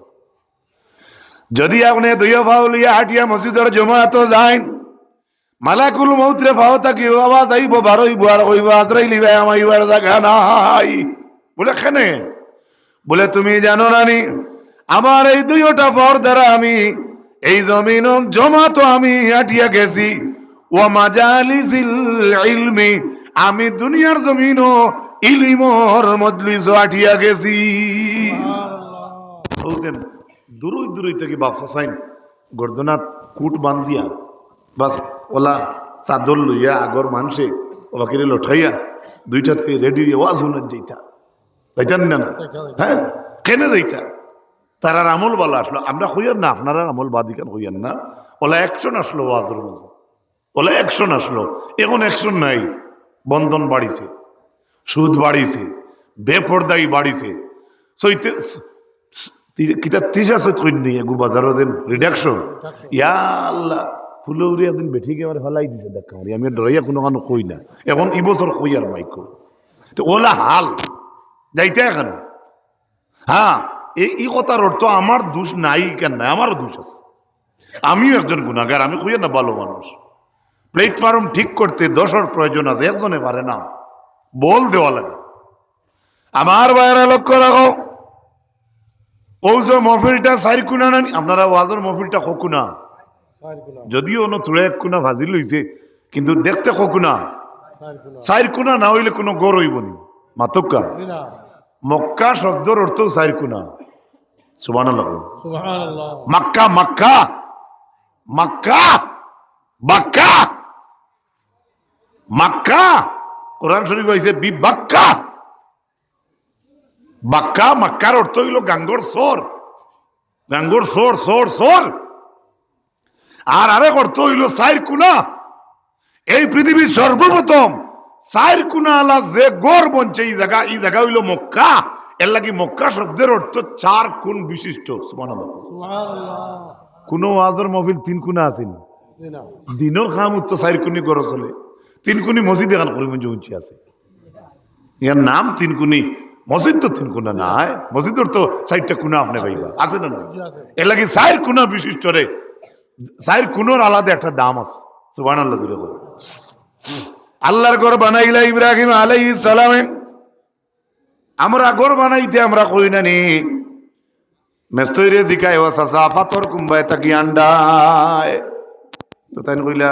যদি আপনি দুইয়া ফাও লইয়া হাটিয়া মসজিদের জমাত যায়, মালাকুল মউতরে ফাও তাকি আওয়াজ আইব বারইব আর কইব আজরাইল ভাই আমাইবার জায়গা নাই। বলে কেনে? বলে তুমি জানো না নি আমার এই দুইটা ফর দ্বারা আমি এই জমিন জমাত আমি হাটিয়া গেছি, ও মাজালিসিল ইলমি আমি দুনিয়ার জমিন ইলমর মজলিস হাটিয়া গেছি। বুঝছেন দূরই দূরই থেকে বাপসা সাইন গর্দনাথ কুট বান্ধিয়া বাস ওলা চাদর লইয়া আগর মানুষে ওকে লঠাইয়া দুইটা থেকে রেডি ওয়াজ শুনে যাইতা, যাইতাম না না? হ্যাঁ কেনে যাইতা? তারার আমল বালা আসলো, আমরা হইয়ার না আপনারা আমল বাদিকান হইয়ান না, ওলা অ্যাকশন আসলো ওয়াজের মাঝে, বলে অ্যাকশন আসলো, এখন অ্যাকশন নাই। বন্ধন বাড়িছে, সুদ বাড়িছে, বেপরদাই বাড়িছে। কিতা 30 কইন নি এগু বাজারও যেন রিডাকশন। ইয়া আল্লাহ, ফুলৌরি একদিন বেঠিকে আমার ফেলাই দিছে দেখা মারি, আমি ডরাইয়া কোনো কানো কই না। এখন ই বছর কই আর মাইকো তো ওলা হাল যাইতে এখন। হ্যাঁ, এই কথার অর্থ আমার দোষ নাই কেন নাই, আমারও দোষ আছে। আমিও একজন গুনাহগার, আমি কইয়া না ভালো মানুষ। প্ল্যাটফর্ম ঠিক করতে 10-এর প্রয়োজন আছে, একজনে পারে না, বল দেওয়া লাগে। আমার বাইরে লক্ষ্য রাখো, ও যে মহফিলটা 4 কোনা না, আপনারা ওয়াজের মহফিলটা ককুনা, যদিও অন্য তুলে 1 কোনা ভাজি লইছে, কিন্তু দেখতে ককুনা 4 কোনা না হইলে কোনো গড় হইব নি। মাতক্কা মক্কা শব্দের অর্থ 4 কোনা। সুবহানাল্লাহ, মক্কা মক্কা মক্কা বাক্কা মক্কা, কোরআন শরীফ হইছে বিবাক্কা। বাক্কা মক্কার অর্থ হইল গাঙ্গর সোর, গাঙ্গর সোর সোর সোর। আর আরেক অর্থ হইল 4 কোনা। এই পৃথিবীর সর্বপ্রথম 4 কোনা আলা যে গড় বনছে এই জায়গা হইল মক্কা। এর লাগি মক্কা শব্দের অর্থ 4 কোণ বিশিষ্ট। সুবহানাল্লাহ। কোন ওয়াজের মহফিল 3 কোনা আছে না, দিনের খাম উত্তর 4 কোণি গড় চলে। 3 কোণি মসজিদ এখান করিমগঞ্জ উঁচি আছে, ইয়ার নাম 3 কোণি মসজিদ। তো 3 কোনা নাই, মসজিদের তো 4টা কোনা আপনি পাইবা, আছে না? এর লাগি 4 কোনা বিশিষ্ট রে, 4 কোণের আলাদা একটা দাম আছে। সুবহানাল্লাহ। আল্লাহর ঘর বানাইলা ইব্রাহিম আলাইহিস সালামে। আমরা ঘর বানাইতে আমরা কই না নি মেস্তইরে জিকায় ওয়াসা পাথর কুম্বায় তাকি আন্ডায়। তো তাই কইলা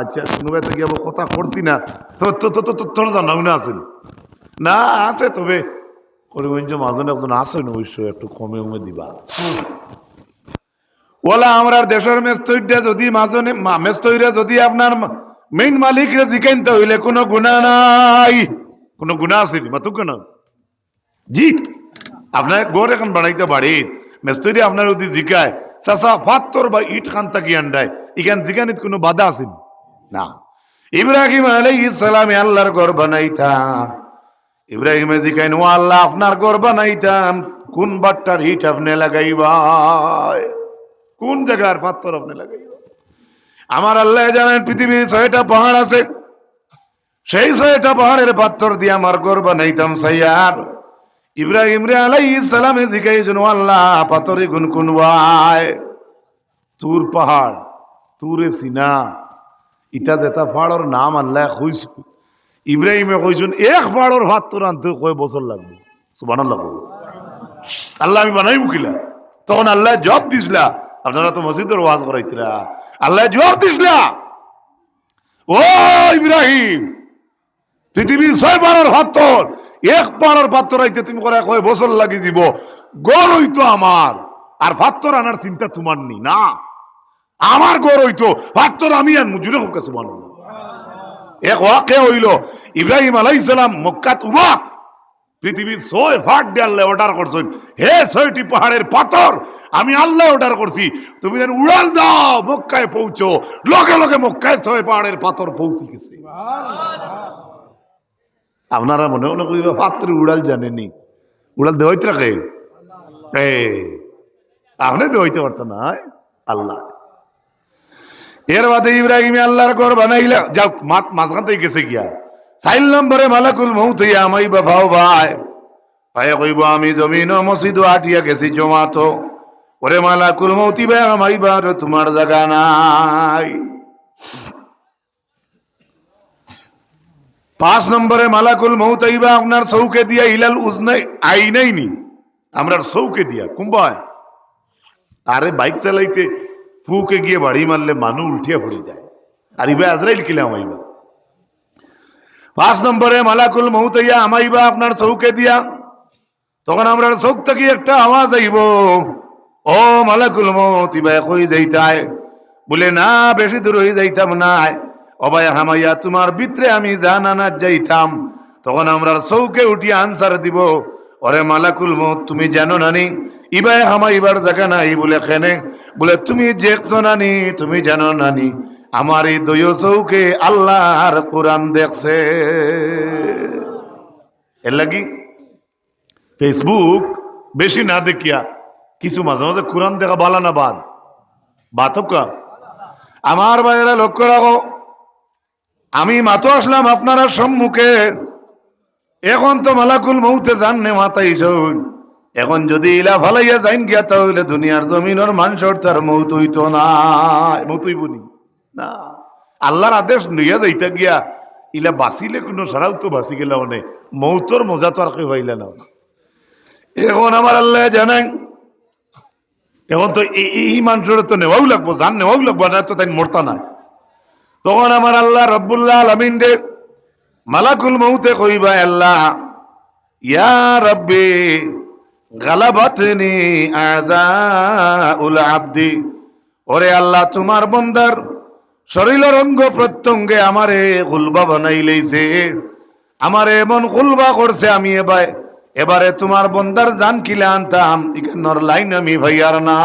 আচ্ছা কুম্বায় তাকি আবার কথা করছি না, তোর জানাও না আছে না? আছে, তবে করিমগঞ্জ মাঝনে একজন আছে না, অবশ্য একটু কমে কমে দিবা। ওলা আমরা দেশের মেস্তইরে যদি মাঝনে মেস্তইরে যদি আপনার মেইন মালিকরে জিকাইতে হইলে কোনো গুণা নাই। কোনো গুণা আছে মাতুক না জি? আপনার গড় এখন বানাইতে বাড়ি মেস্তরি আপনার যদি জিকায় চাচা পাথর বা ইট খান তাকি আন্ডায়, এখান জিকানিত কোনো বাধা আছে না? ইব্রাহিম আলাইহিস সালামে আল্লাহর ঘর বানাইতা, ইব্রাহিম জিকাইন ও আল্লাহ আপনার ঘর বানাইতাম কোন বাট্টার ইট আপনি লাগাইবা, কোন জায়গার পাথর আপনি লাগাইবা? আমার আল্লাহ জানেন পৃথিবীর 6টা পাহাড় আছে, সেই 6টা পাহাড়ের পাথর দিয়ে আমার ঘর বানাইতাম। সাইয়ার ইব্রাহিম রে আলাইহিস সালামে জিজ্ঞাসা, আল্লাহ পাথরে কোন কোন ভাই? তুর পাহাড়, তুরে সিনা, ইটা যেটা পাহাড়ের নাম আল্লাহ কইছে। ইব্রাহিমে কইছেন 1 পাহাড়ের পাথর আনতে কয় বছর লাগবে। সুবহানাল্লাহ। আল্লাহ আমি বানাইব কিলা? তখন আল্লাহ জবাব দিছলা, আপনারা তো মসজিদের ওয়াজ করাইতরা, আল্লাহ জবাব দিছলা, ও ইব্রাহিম পৃথিবীর 6 পাহাড়ের পাথর 1 পাহাড়ের পাথর আইতে তুমি করে কয় বছর লাগি যাব। গড় হইতো আমার, আর পাথর আনার চিন্তা তোমার নি না। আমার গড় হইতো, পাথর আমি আনবো। জুড়ে হোক সুবহানাল্লাহ। এক ওয়াকিয়া হইল, ইব্রাহিম আলাইহিস সালাম মক্কাত উবা পৃথিবীর 6 পাহাড় দিয়ে আল্লাহ অর্ডার করছেন, হে 6টি পাহাড়ের পাথর আমি আল্লাহ অর্ডার করছি, তুমি যেন উড়াল দাও, মক্কায় পৌঁছো। লগে লগে মক্কায় 6 পাহাড়ের পাথর পৌঁছে গেছে। আপনারা মনে মনে করিবা পাত্রে উড়াল জানেনি, উড়াল দেওয়াইতে রাখে আপনি দেওয়াইতে পারতেন না আল্লাহ। এর বাদে ইব্রাহিমে আল্লাহর ঘর বানাইলা, যাও মাঝখান থেকে গেছে গিয়া 4 নম্বরে মালাকুল মউত হইয়া আমাই বাফাও ভাই ভাই কইব আমি জমিন মসজিদ আটিয়া গেছি জমাতো, ওরে মালাকুল মউত ভাই আমাই বার তোমার জায়গা নাই। 5 নম্বরে মালাকুল মউত আইবা আপনার চৌকে দিয়া ইলাল উজনাই আইনাইনি, আমরা চৌকে দিয়া কুম্বায়। আরে বাইক চালাইতে ফুকে গিয়ে বাড়ি মারলে মানুষ উঠিয়া পড়ে যায়, আর ইবা আজরাইল কিলাম আইবা। 5 নম্বরে মালাকুল মউত আইয়া আমাইবা আপনার চৌকে দিয়া, তখন আমরা চৌক থেকে একটা আওয়াজ আইব, ও মালাকুল মউত ইবা কই যাইতায়? বলে না বেশি দূর হয়ে যাইতাম না, অবায় হামাইয়া তোমার ভিতরে আমি জানানা যাইতাম। তখন আমরা চৌকে উঠিয়া আনসার দিব, ওরে মালাকুল মউত তুমি জানো নানি ইবাই হামাইবার জায়গা নাই? বলে কেনে? বলে তুমি দেখছো নানি, তুমি জানো নানি আমার এই দুই চৌকে আল্লাহর কোরআন দেখছে। এর লাগি ফেসবুক বেশি না দেখিয়া কিছু মাঝে মাঝে কোরআন দেখা বালা না বাতকা। আমার বাইরে লক্ষ্য রাখো, আমি মাত্র আসলাম আপনারা সম্মুখে, এখন তো মালাকুল মৌতে জাননে মাতাই শোন, এখন যদি ইলা ফালাইয়া যাইন গিয়া তাহলে দুনিয়ার জমিনের মানুষের তার মৌত হইতো না, মৌত হইবনি না। আল্লাহর আদেশ নিয়ে যাইতে গিয়া ইলা বাঁচিলে কোনো সারাও তো বাঁচি গেলে অনেক মৌতর মজা তো আর কেউ পাইলে না। এখন আমার আল্লাহ জানাই, এখন তো এই মানুষের তো নেওয়াও লাগবো, জান নেওয়াও লাগবো না, তো তাই মরতা না। তখন আমার আল্লাহ রব্বুল্লাহ আলামিন রে মালাকুল মৌতে কইবা, আল্লাহ ইয়া রব্বি গালাবাতনি আযাউল আবদি, ওরে আল্লাহ তোমার বন্দার শরীরের অঙ্গ প্রত্যঙ্গে আমারে গুলবা বানাই লইছে, আমারে এমন গুলবা করছে, আমি এবারে তোমার বন্দার জান কিলে আনতাম ইকানোর লাইন আমি ভাইয়ার না।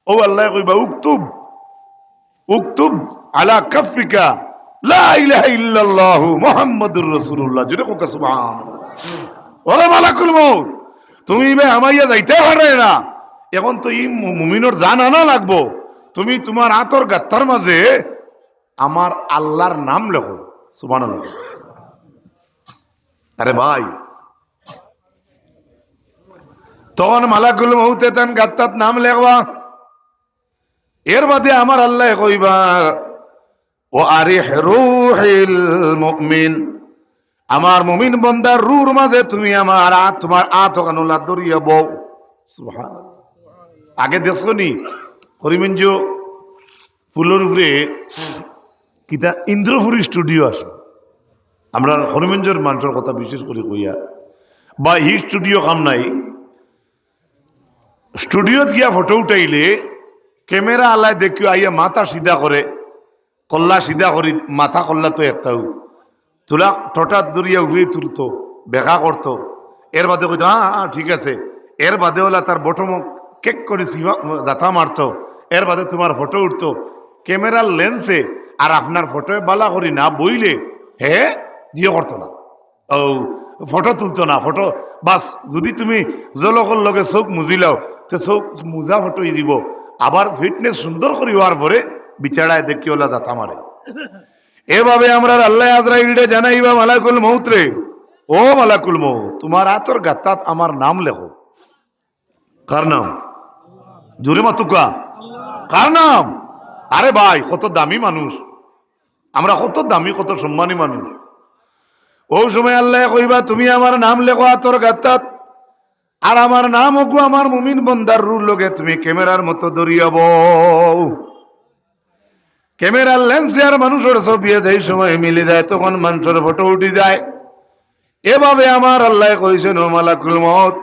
ও আল্লাহ কইবা উক্তুব উক্তুব আলা কাফিকা লা ইলাহা ইল্লাল্লাহু মুহাম্মাদুর রাসূলুল্লাহ। জুরে কোকা সুবহানাল্লাহ। ওরে মালাকুল মউত, তুমি বে আমাইয়া যাইতে পারে না, এখন তো এই মুমিনের জান আনা লাগবো, তুমি তোমার আতর গাত্তার মাঝে আমার আল্লাহর নাম লেখো। সুবহানাল্লাহ। আরে ভাই, তখন মালাকুল মউতে তান গাত্তাত নাম লেখবা, এর বাদে আমার আল্লাহ কইবা ও আরিহ রূহিল মুমিন, আমার মুমিন বন্দার রুর মাঝে তুমি আমার তোমার আতকানুল্লাহ দরিয়া বউ। সুবহানাল্লাহ। আগে দেখছো নি করিমগঞ্জ ফুলের উপরে কিতা ইন্দ্রপুরী স্টুডিও আছে, আমরা করিমগঞ্জের মানুষের কথা বিশেষ করে কইয়া, বা হি স্টুডিও কাম নাই, স্টুডিওত গিয়া ফটো উঠাইলে ক্যামেরা আলায় দেখিও আইয়া মাথা সিধা করে, কল্লা সিধা করি মাথা কল্লা তো একটাও তোলা ঠোঁটাত দরিয়া উড়িয়ে তুলতো, বেকা করতো, এর বাদে কইতো হ্যাঁ ঠিক আছে, এর বাদে ওলা তার বটমক কেক করে জাথা মারতো, এর বাদে তোমার ফটো উঠতো ক্যামেরার লেন্সে, আর আপনার ফটোয় বালা করি না বইলে হে দিয়ে করতো না, ও ফটো তুলতো না, ফটো বাস যদি তুমি জলকর লগে চোখ মুজিলাও তো চোখ মুজা ফটো দিব, আবার ফিটনেস সুন্দর করি হওয়ার পরে বিচারায় দেখি ওলা জাথা মারে। এভাবে আমরা আল্লাহ আজরাইলরে জানাইবা মালাকুল মউত রে, ও মালাকুল মউত তোমার আতর গাত্তাত আমার নাম লেখো। কার নাম? জোরে মাতুকা, কার নাম? আরে ভাই কত দামি মানুষ আমরা, কত দামি কত সম্মানী মানুষ। ও সময় আল্লাহ কইবা তুমি আমার নাম লেখো আতর গাত্তাত, আর আমার নাম ওগো আমার মুমিন বন্দার রুর লগে তুমি ক্যামেরার মতো দরিয়াব। ক্যামেরার লেন্সে আর মানুষের ছবি যেই সময় মিলে যায় তখন মানুষের ফটো উঠে যায়। এভাবে আমার আল্লাহ কইছেন ও মালাকুল মউত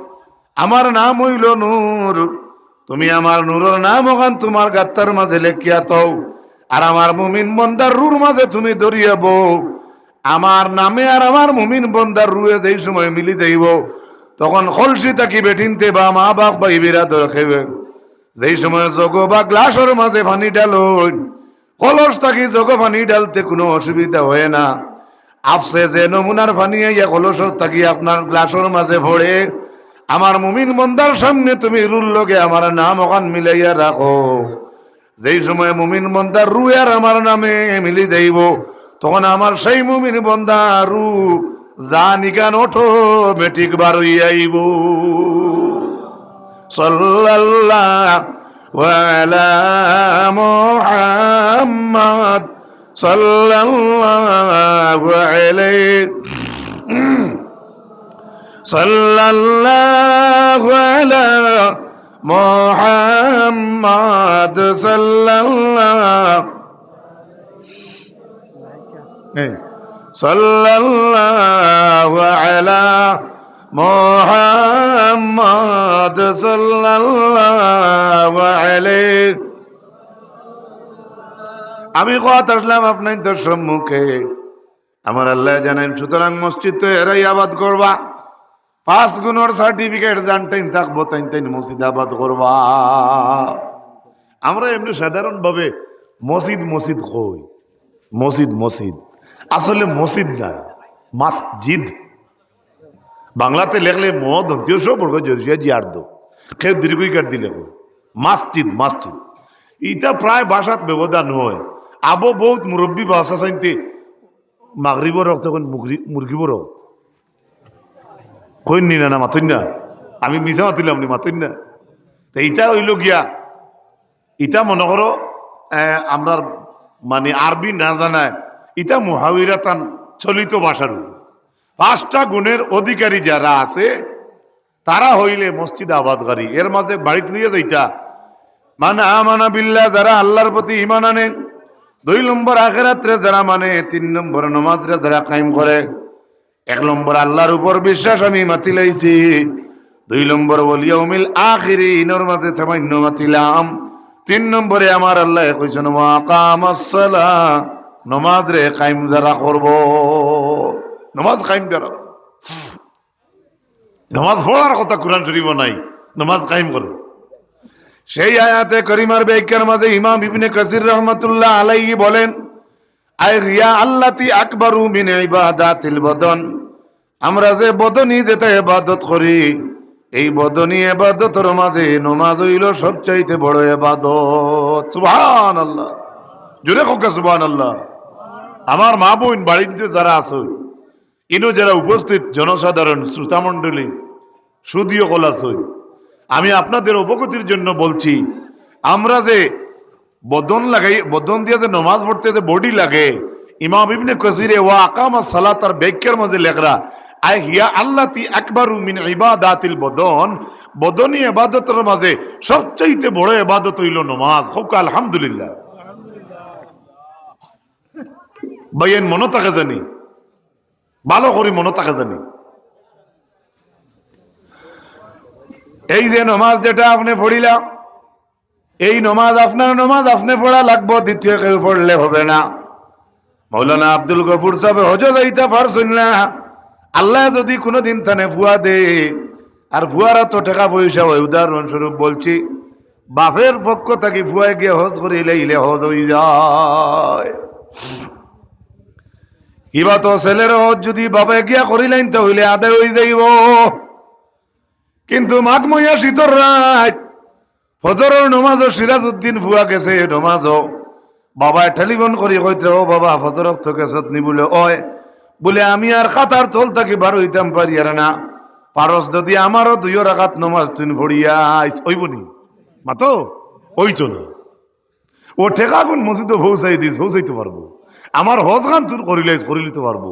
আমার নাম হইল নূর, তুমি আমার নূরের নাম ওখান তোমার গাত্তার মাঝে লেখিয়া তও, আর আমার মুমিন বন্দার রুর মাঝে তুমি দরিয়াব। আমার নামে আর আমার মুমিন বন্দার রুয়ে যেই সময় মিলি যাইব তখন খলসি তাকি বেঠিনতে বা মা বাপ বা ইবিরা দর খেবে, যেই সময় জগ বা গ্লাসের মাঝে পানি ডালো, কলস থাকি জগ পানি ডালতে কোনো অসুবিধা হয় না। আফসে যে নমুনার পানি ইয়া কলসর থাকি আপনার গ্লাসের মাঝে ভরে, আমার মুমিন বন্দার সামনে তুমি রুল লগে আমার নাম ওখান মিলাইয়া রাখো। যেই সময় মুমিন বন্দার রু আর আমার নামে মিলি যাইব তখন আমার সেই মুমিন বন্দা রু জানিকান অটোমেটিক বার হইয়া আইব। সাল্লাল্লাহু আলা মুহাম্মাদ সাল্লাল্লাহু আলাইহি সাল্লাল্লাহু আলা মুহাম্মাদ সাল্লাল্লাহু সাল্লাল্লাহু আলা মুহাম্মাদ সাল্লাল্লাহু আলাইহি। আমি কথা আসলাম আপনাদের সম্মুখে, আমার আল্লাহ জানেন সুতরাং মসজিদ তো এরাই আবাদ করবা, 5 গুণের সার্টিফিকেট জানতেন থাকবো তাই মসজিদ আবাদ করবা। আমরা এমনি সাধারণ ভাবে মসজিদ মসজিদ কই, মসজিদ মসজিদ আসলে মসজিদ না, মসজিদ। বাংলাতে লেখলে মদ হন্তীয় সব বর্গ জরিয়া জিয়ার দো কেউ দীর্ঘই কাট দিলে মসজিদ মসজিদ। ইটা প্রায় ভাষাত ব্যবধান হয়। আবো বহুত মুরব্বী ভাষা চাইতে মাগরিবর রক্ত তখন মুরগিবর রক্ত কইন নি না মাতইন না, আমি মিশা মাতিলাম নি মাতইন না। তো ইটা হইল গিয়া, ইটা মনে করো আমরা মানে আরবি না জানায়, ইটা মুহাবিরাতান চলিত ভাষার 5টা গুণের অধিকারী যারা আছে তারা হইলে মসজিদ আবাদকারী। এর মাঝে বাড়িতে লিয়ে যাইতা মানে আমানা বিল্লাহ, যারা আল্লাহর প্রতি ঈমান আনে। 2 নম্বর আখিরাতরে যারা মানে। 3 নম্বর নামাজরে যারা কায়েম করে। 1 নম্বর আল্লাহর উপর বিশ্বাস আমি মাতিলাইছি। 2 নম্বর ওয়াল ইয়াউমিল আখিরিনের মাঝে সামান্য মাতিলাম। 3 নম্বরে আমার আল্লাহ কইছেন ওয়া আকামাস সালাহ, নামাজ রে কায়েম যারা করব, নামাজ কায়েম যারা, নামাজ পড়ার কথা কোরআন শরীফ নাই, নামাজ কায়েম করো। সেই আয়াতে করিমার ব্যাখ্যার মাঝে ইমাম ইবনে কাসির রহমাতুল্লাহ আলাইহি বলেন আই রিয়া আল্লাতি আকবারু মিন ইবাদাতিল বদন, আমরা যে বদনি যেটা ইবাদত করি, এই বদনি ইবাদতের মাঝে নামাজ হইল সবচাইতে বড় ইবাদত। সুবহানাল্লাহ, জোরে হোক সুবহানাল্লাহ। আমার মা বোন বাড়িতে যারা আছে, ইনো যারা উপস্থিত জনসাধারণ শ্রোতামণ্ডলী সুদীয় কল আছে, আমি আপনাদের অবগতির জন্য বলছি, আমরা যে বদন লাগাই, বদন দিয়ে যে নমাজ পড়তে যে বডি লাগে, ইমাম ইবনে কাসিরে ওয়া আকামাস সালাতার ব্যাখ্যার মাঝে লেখরা আই হিয়া আল্লাতি আকবারু মিন ইবাদাতিল বদন, বদনি ইবাদতের মাঝে সবচাইতে বড় ইবাদত হইল নামাজ। হোক আলহামদুলিল্লাহ। ভাইয়ের মনে থাকে জানি, ভালো করে মনে থাকে জানি, এই যে নমাজ যেটা আপনি পড়িলা, এই নমাজ আপনার নমাজ আপনি পড়া লাগবো, দ্বিতীয় কেউ পড়লে হবে না। মৌলানা আব্দুল গফুর সাহেব হজ যাইতে পারছেন না, আল্লাহ যদি কোনোদিন থানে ভুয়া দে, আর ভুয়ারা তো টাকা পয়সা হয়, উদাহরণস্বরূপ বলছি, বাপের পক্ষ থেকে ভুয়ায় গিয়ে হজ করিলে ইলে হজ হয়ে যায়। কিবা তো ছেলের হজ যদি বাবা গিয়া করিলেন তাহলে আদায় হয়ে যাইব। কিন্তু মাঘ মহিয়া শীতর রাত ফজরের নমাজও সিরাজউদ্দিন ভুয়া গেছে নমাজও, বাবা টেলিফোন করি কইতে ও বাবা ফজর তো গেছত নি বলে, ওই বলে আমি আর খাতার তোল থাকি বার হইতাম পারি আর না, পারস যদি আমারও 2 রাকাত নমাজ তুই ভরিয়া ওইবনি মাতো ওইতো না, ও ঠেকা গুণ মসজিদে পৌঁছাই দিস, পৌঁছাইতে পারবো। আমার হজ খান তুই করিলাইস, করিলিতে পারবো।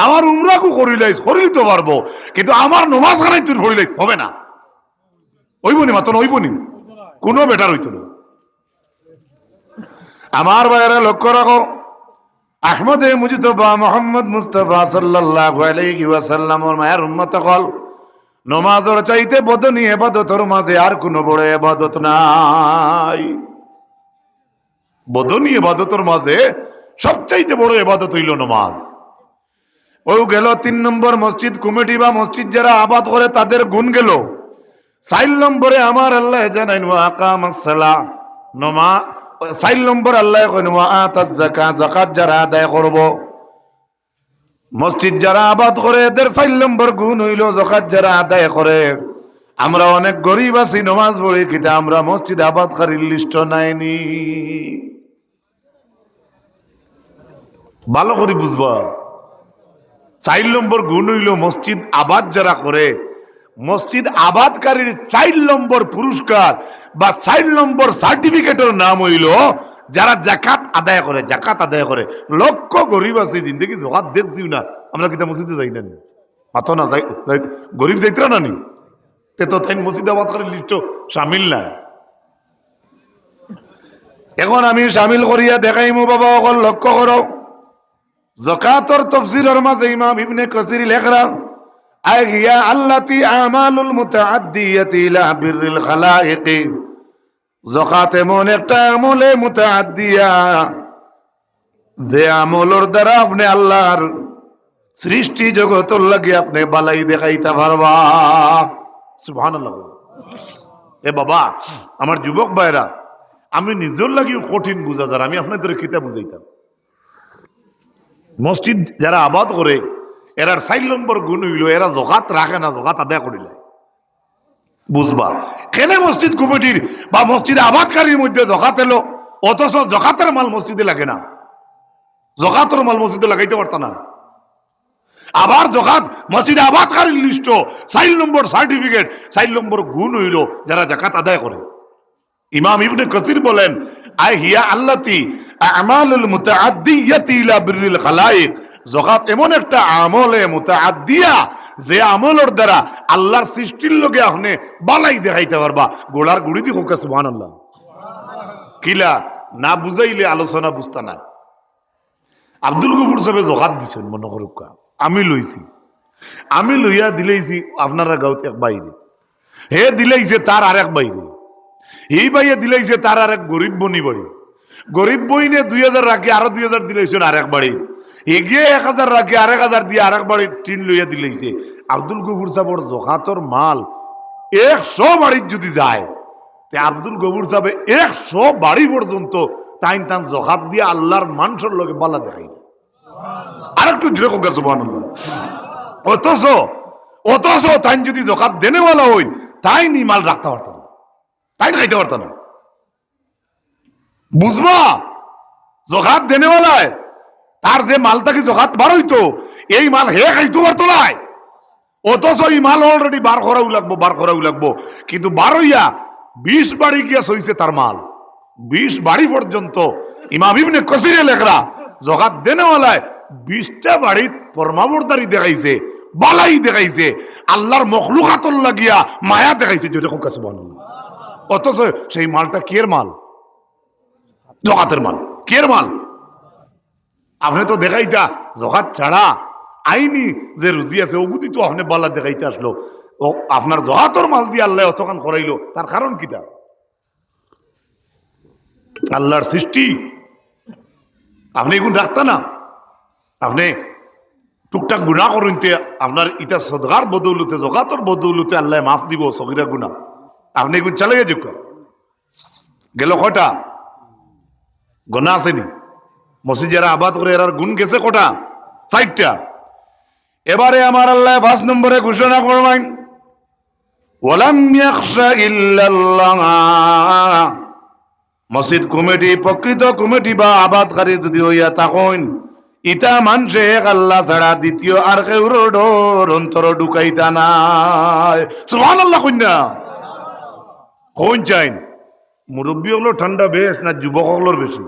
আমার উমরাকু করিলাইস, করিলিতে পারবো। কিন্তু আমার নমাজ খানাই তুই ভরিলাইস হবে না, ওইবনি মাতো না, ওইবনি, কোনো বেটার হইতো না। আমার ভাইয়েরা লক্ষ্য রাখো, আহমদে মুজতবা মোহাম্মদ মুস্তাফা সাল্লাল্লাহু আলাইহি ওয়াসাল্লামের মায়ের উম্মত হল, নমাজের চাইতে বদনি ইবাদতের মাঝে আর কোনো বড় ইবাদত নাই। বদনি ইবাদতের মাঝে সবচাইতে বড় ইবাদত হইল নামাজ। ও গেল 3 নম্বর মসজিদ কমিটি বা মসজিদ যারা আবাদ করে তাদের গুণ গেল। 4 নম্বরে আমার আল্লাহ জানাইন ওয়া আকামাস সালাহ, নামাজ। 4 নম্বর আল্লাহ কইন ওয়া আতাজ যাকাত, যাকাত যারা আদায় করব। মসজিদ যারা আবাদ করে এদের 4 নম্বর গুণ হইল যাকাত যারা আদায় করে। আমরা অনেক গরিব আছি, নামাজ পড়ি, কিন্তু আমরা মসজিদ আবাদকারীর লিস্ট নাইনি। ভালো করে বুঝবা, 4 নম্বর গুণ হইল মসজিদ আবাদ যারা করে, মসজিদ আবাদকারীর 4 নম্বর পুরস্কার বা 4 নম্বর সার্টিফিকেটের নাম হইল যারা যাকাত আদায় করে। যাকাত আদায় করে। লক্ষ গরিব আছে জিন্দগি জকাত দেখছিও না, আমরা কিতা মসজিদে যাই না, মাতো না যাই, গরিব যাইতরা না নি, তে তো তাই মসজিদ আবাদকারীর লিস্ট সামিল না। এখন আমি সামিল করিয়া দেখাইমু বাবা, অকল লক্ষ্য করো। যাকাতের তাফসীরের মাঝে ইমাম ইবনে কাসির লেখরা আই হিয়া আল্লাতি আমালুল মুতাআদ্দিয়াতি ইলা বিররিল খালায়েক, যাকাত এমন একটা আমলে মুতাআদ্দিয়া যে আমলের দ্বারা আপনি আল্লাহর সৃষ্টি জগতের লাগি আপনি বালাই দেখাইতে পারবা। সুবহানাল্লাহ। এ বাবা, আমার যুবক ভাইরা, আমি নিজের লাগিও কঠিন বুঝা যার, আমি আপনাদের কিতাব বুঝাইতাম। মসজিদ যারা আবাদ করে এরার 4 নম্বর গুণ হইল এরা জকাত রাখে না, জকাত আদায় করিলে বুঝবা কেন মসজিদ কমিটির বা মসজিদে আবাদকারীর মধ্যে জকাত এলো, অথচ জকাতের মাল মসজিদে লাগে না, জকাতের মাল মসজিদে লাগাইতে পারত না। আবার জকাত মসজিদে আবাদকারীর লিস্ট 4 নম্বর সার্টিফিকেট, 4 নম্বর গুণ হইল যারা জাকাত আদায় করে। ইমাম ইবনে কাসির বলেন আই হিয়া আল্লাতি আমালুল মুতাআদ্দিয়াতি ইলা বিররিল খালাইক, যাকাত এমন একটা আমলে মুতাআদ্দিয়া যে আমলের দ্বারা আল্লাহর সৃষ্টির লগে আপনি বালাই দেখাইতে পারবা। গোলার গুড়ি দি হোক সুবহানাল্লাহ। কিলা না বুঝাইলে আলোচনা বুঝতা না। আব্দুল গফুর সাহেব যাকাত দিছেন মনে করুক, আমি লইছি, আমি লইয়া দিলেইছি আপনারা গাঁওতে এক বাইরে, হে দিলেইছে তার আরেক বাইরে, এই ভাইয়ে দিলাইছে তার আর এক গরিব বনি বাড়ি, গরিব বইনে 2000 রাখি আরো 2000 দিলাইছেন আরেক বাড়ি, এগিয়ে 1000 রাখি 1000 দিয়ে আরেক বাড়ি টিন লইয়া দিলাইছে। আব্দুল গফুর সাহেবর জকাতর মাল 100 বাড়ির যদি যায়, আব্দুল গফুর সাহেব 100 বাড়ি পর্যন্ত তাইন তান জকাত দিয়ে আল্লাহর মানুষের লগে বালা দেখাই আর একটু ধীরে হোক সুবহানাল্লাহ। অথচ তাইন যদি জকাত দেনেওয়ালা হই তাই নি মাল রাখতে পারত না, তাই খাইতে পারত না। বুঝবা জকাত দেনেওয়ালায় তার যে মালটাকে জকাত বার হইতো এই মাল হে খাইতে পারতো না, অথচ এই মাল অলরেডি বার করাও লাগবো, কিন্তু বার হইয়া 20 বাড়ি গিয়া সইছে তার মাল, 20 বাড়ি পর্যন্ত। ইমাম ইবনে কাসিরে লেখরা জকাত দেনেওয়ালায় 20টা বাড়িত ফরমাবরদারি দেখাইছে, বালাই দেখাইছে, আল্লাহর মখলুকাতর লাগিয়া মায়া দেখাইছে, যেটা খুব কাছে বানানো। অথচ সেই মালটা কের মাল? জকাতের মাল। কের মাল? আপনি তো দেখাইতা জকাত ছাড়া আইনি যে রুজি আছে ওগুদি তো আপনি বালা দেখাইতে আসলো, ও আপনার জকাতর মাল দিয়ে আল্লাহ অতখান করাইলো, তার কারণ কিটা? আল্লাহর সৃষ্টি আপনি এগুন রাখতা না, আপনি টুকটাক গুনাহ করতে আপনার ইটা সদগার বদৌলতে জকাতর বদৌলতে আল্লাহ মাফ দিব সগিরা গুনাহ, আপনি এগুন চালাইয়া যোগ গেল কটা গুনাহ আসেনি? মসজিদ যারা আবাদ করে এরার গুণ গেছে কটা? 4টা। এবারে আমার আল্লাহ 5 নম্বরে ঘোষণা করবেন ওয়ালাম ইয়াখশা ইল্লাল্লাহ। মসজিদ কমিটি প্রকৃত কমিটি বা আবাদকারী যদি হইয়া থাকেন ইটা মানুষে এক আল্লাহ ছাড়া দ্বিতীয় আর কেউর ডর অন্তর ঢুকাইতা নাই। সুবহানাল্লাহ কইনা কোন চাইন? মুরব্বী হলো ঠান্ডা বেশ না যুবক হলোর বেশি?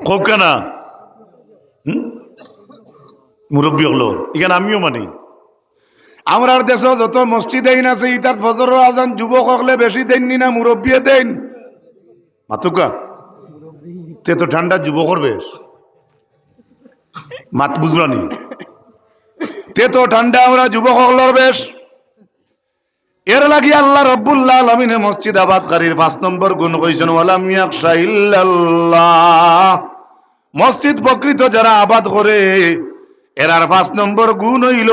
কোকানা মুরব্বী হলো এখানে আমিও মানি। আমরা দেশ যত মসজিদ দেন আছে ইতার ফজর আজান যুবক হলে বেশি দেননি না মুরব্বী দেন? মাতুকা তে তো ঠান্ডা যুবকর বেশ মাত বুঝলানি, তে তো ঠান্ডা আমরা যুবক হলর বেশ। এর লাগি আল্লাহ রাব্বুল আলামিন মসজিদ আবাদকারীর 5 নম্বর গুণ কইছেন ওয়ালাম ইয়াখশা ইল্লাল্লাহ। মসজিদ প্রকৃত যারা আবাদ করে এরার 5 নম্বর গুণ হইল